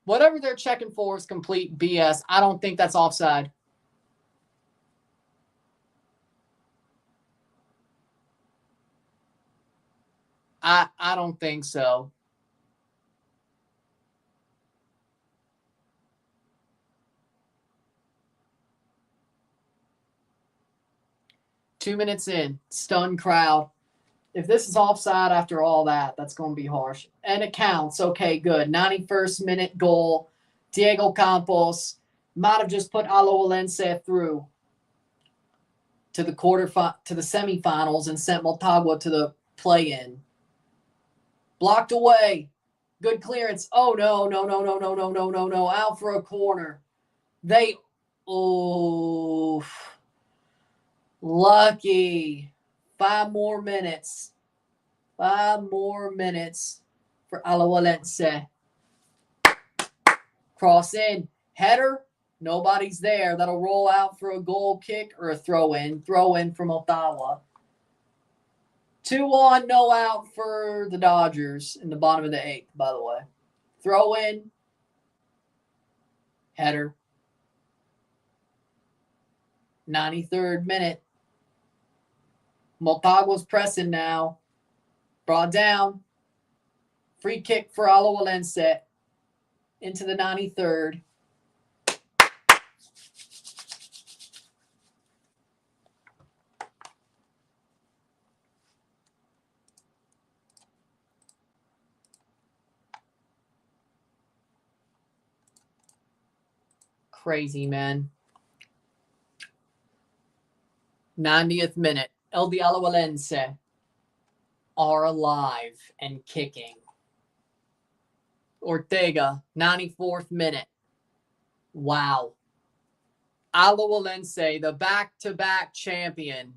Whatever they're checking for is complete BS. I don't think that's offside. I don't think so. Two minutes in, stunned crowd. If this is offside after all that, that's going to be harsh. And it counts. Okay, good. 91st minute goal. Diego Campos might have just put Alajuelense through to the semifinals and sent Motagua to the play-in. Blocked away. Good clearance. Oh, no. Out for a corner. Lucky. 5 more minutes. 5 more minutes for Alajuelense. Cross in. Header. Nobody's there. That'll roll out for a goal kick or a throw-in. Throw-in from Motagua. 2-1, no out for the Dodgers in the bottom of the 8th, by the way. Throw-in. Header. 93rd minute. Motagua's pressing now. Brought down. Free kick for Alajuelense into the 93rd. Crazy, man. 90th minute. El Alajuelense are alive and kicking. Ortega, 94th minute. Wow. Alajuelense, the back-to-back champion.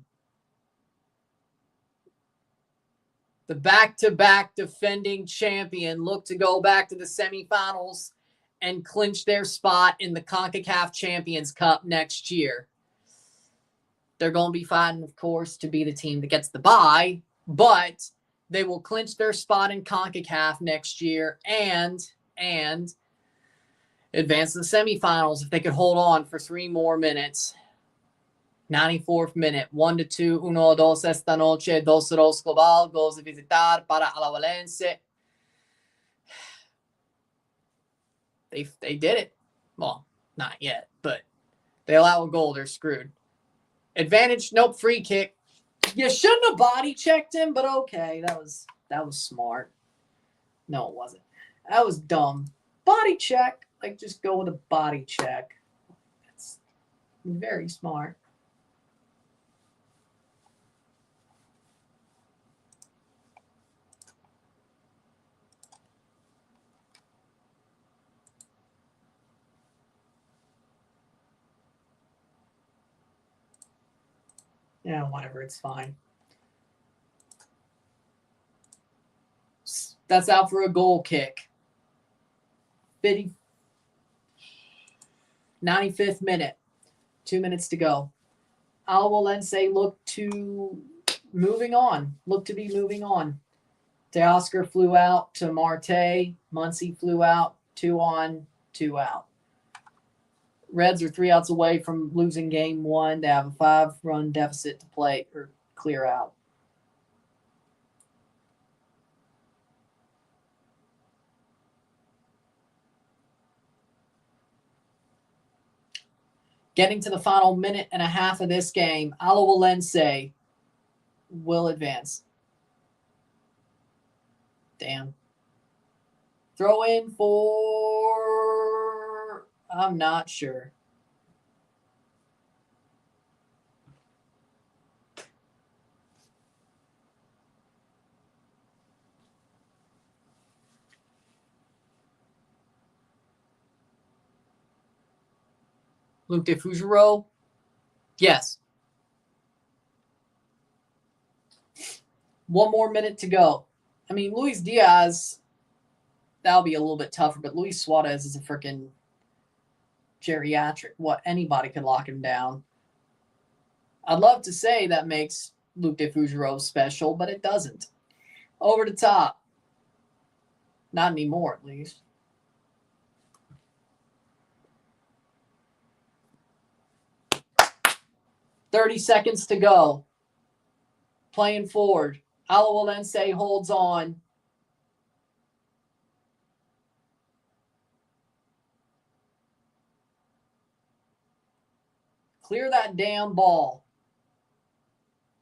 The back-to-back defending champion look to go back to the semifinals and clinch their spot in the CONCACAF Champions Cup next year. They're going to be fighting, of course, to be the team that gets the bye, but they will clinch their spot in CONCACAF next year and advance to the semifinals if they could hold on for 3 more minutes. 94th minute, 1-2, 1-2 esta noche, 2-2 global, goals de visitar para Alajuelense. They did it. Well, not yet, but they allow a goal, they're screwed. Advantage, nope, free kick. You shouldn't have body checked him, but okay, that was smart. No, it wasn't. That was dumb. Body check, like just go with a body check. That's very smart. Yeah, whatever, it's fine. That's out for a goal kick. 95th minute. 2 minutes to go. Alajuelense look to be moving on. Teoscar flew out to Marte. Muncie flew out. 2 on, 2 out. Reds are 3 outs away from losing game 1. They have a 5-run deficit to play or clear out. Getting to the final minute and a half of this game, Alajuelense will advance. Damn. Throw in for... I'm not sure. Luke de Fugero? Yes. 1 more minute to go. I mean, Luis Diaz, that'll be a little bit tougher, but Luis Suarez is a freaking geriatric. What? Anybody could lock him down. I'd love to say that makes Luc de Fougereau special, but it doesn't. Over the top. Not anymore, at least. $30 seconds to go. Playing forward. Alajuelense holds on. Clear that damn ball.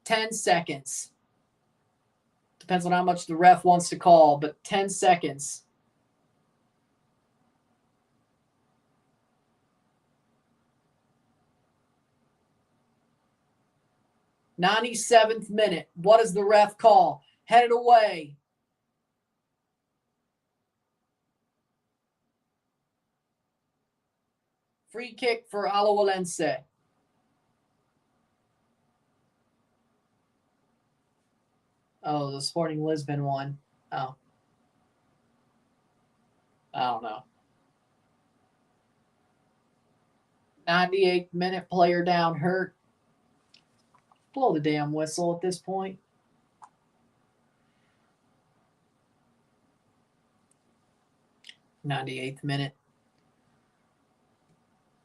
10 seconds. Depends on how much the ref wants to call, but 10 seconds. '97th minute. What does the ref call? Headed away. Free kick for Alajuelense. Oh, the Sporting Lisbon one. Oh. I don't know. 98th minute, player down, hurt. Blow the damn whistle at this point. '98th minute.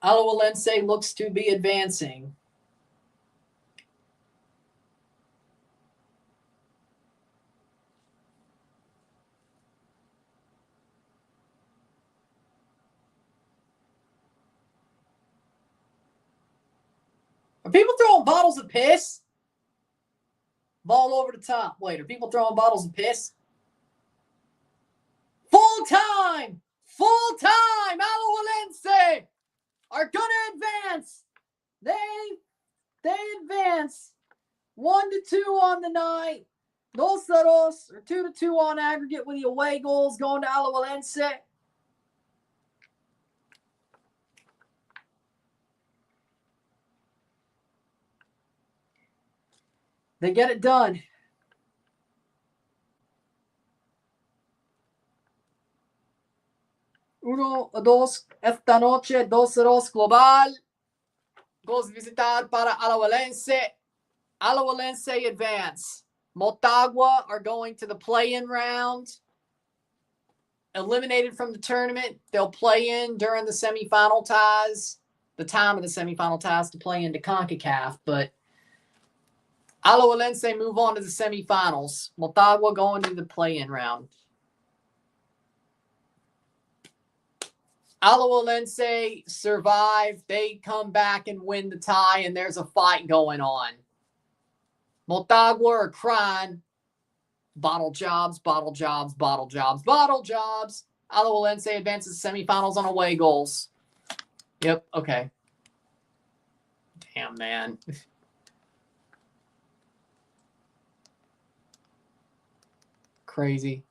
Alajuelense looks to be advancing. Are people throwing bottles of piss? Ball over the top. Wait, are people throwing bottles of piss? Full time! Full time! Alajuelense are going to advance. They advance. 1-2 on the night. 2-2 or 2-2 on aggregate with the away goals going to Alajuelense. They get it done. Uno, dos, esta noche, 2-2 global. Goes visitar para Alajuelense. Alajuelense advance. Motagua are going to the play-in round. Eliminated from the tournament. They'll play in during the semifinal ties. The time of the semifinal ties to play into CONCACAF, but Alajuelense move on to the semifinals. Motagua going to the play-in round. Alajuelense survive. They come back and win the tie, and there's a fight going on. Motagua are crying. Bottle jobs, bottle jobs, bottle jobs, bottle jobs. Alajuelense advances semifinals on away goals. Yep, okay. Damn, man. Crazy.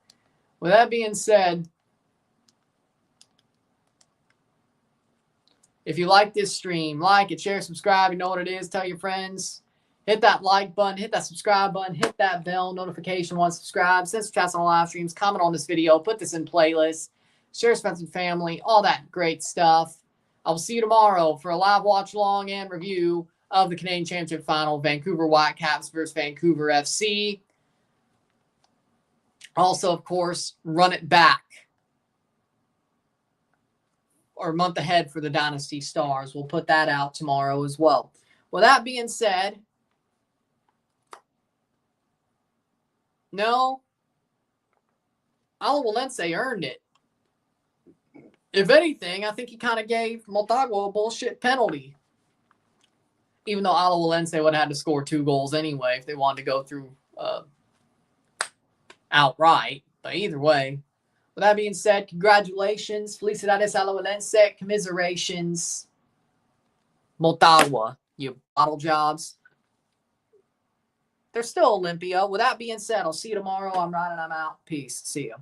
With that being said, if you like this stream, like it, share, subscribe. You know what it is. Tell your friends. Hit that like button. Hit that subscribe button. Hit that bell notification once subscribed. Send some chats on live streams. Comment on this video. Put this in playlists. Share with friends and family. All that great stuff. I will see you tomorrow for a live watch along and review of the Canadian Championship Final. Vancouver Whitecaps versus Vancouver FC. Also, of course, run it back. Or a month ahead for the Dynasty Stars. We'll put that out tomorrow as well. With that being said, no, Alajuelense earned it. If anything, I think he kind of gave Motagua a bullshit penalty. Even though Alajuelense would have had to score 2 goals anyway if they wanted to go through outright. But either way, with that being said, congratulations. Felicidades Alajuelense. Commiserations. Motagua, you bottle jobs. They're still Olympia. With that being said, I'll see you tomorrow. I'm Ryan and I'm out. Peace. See you.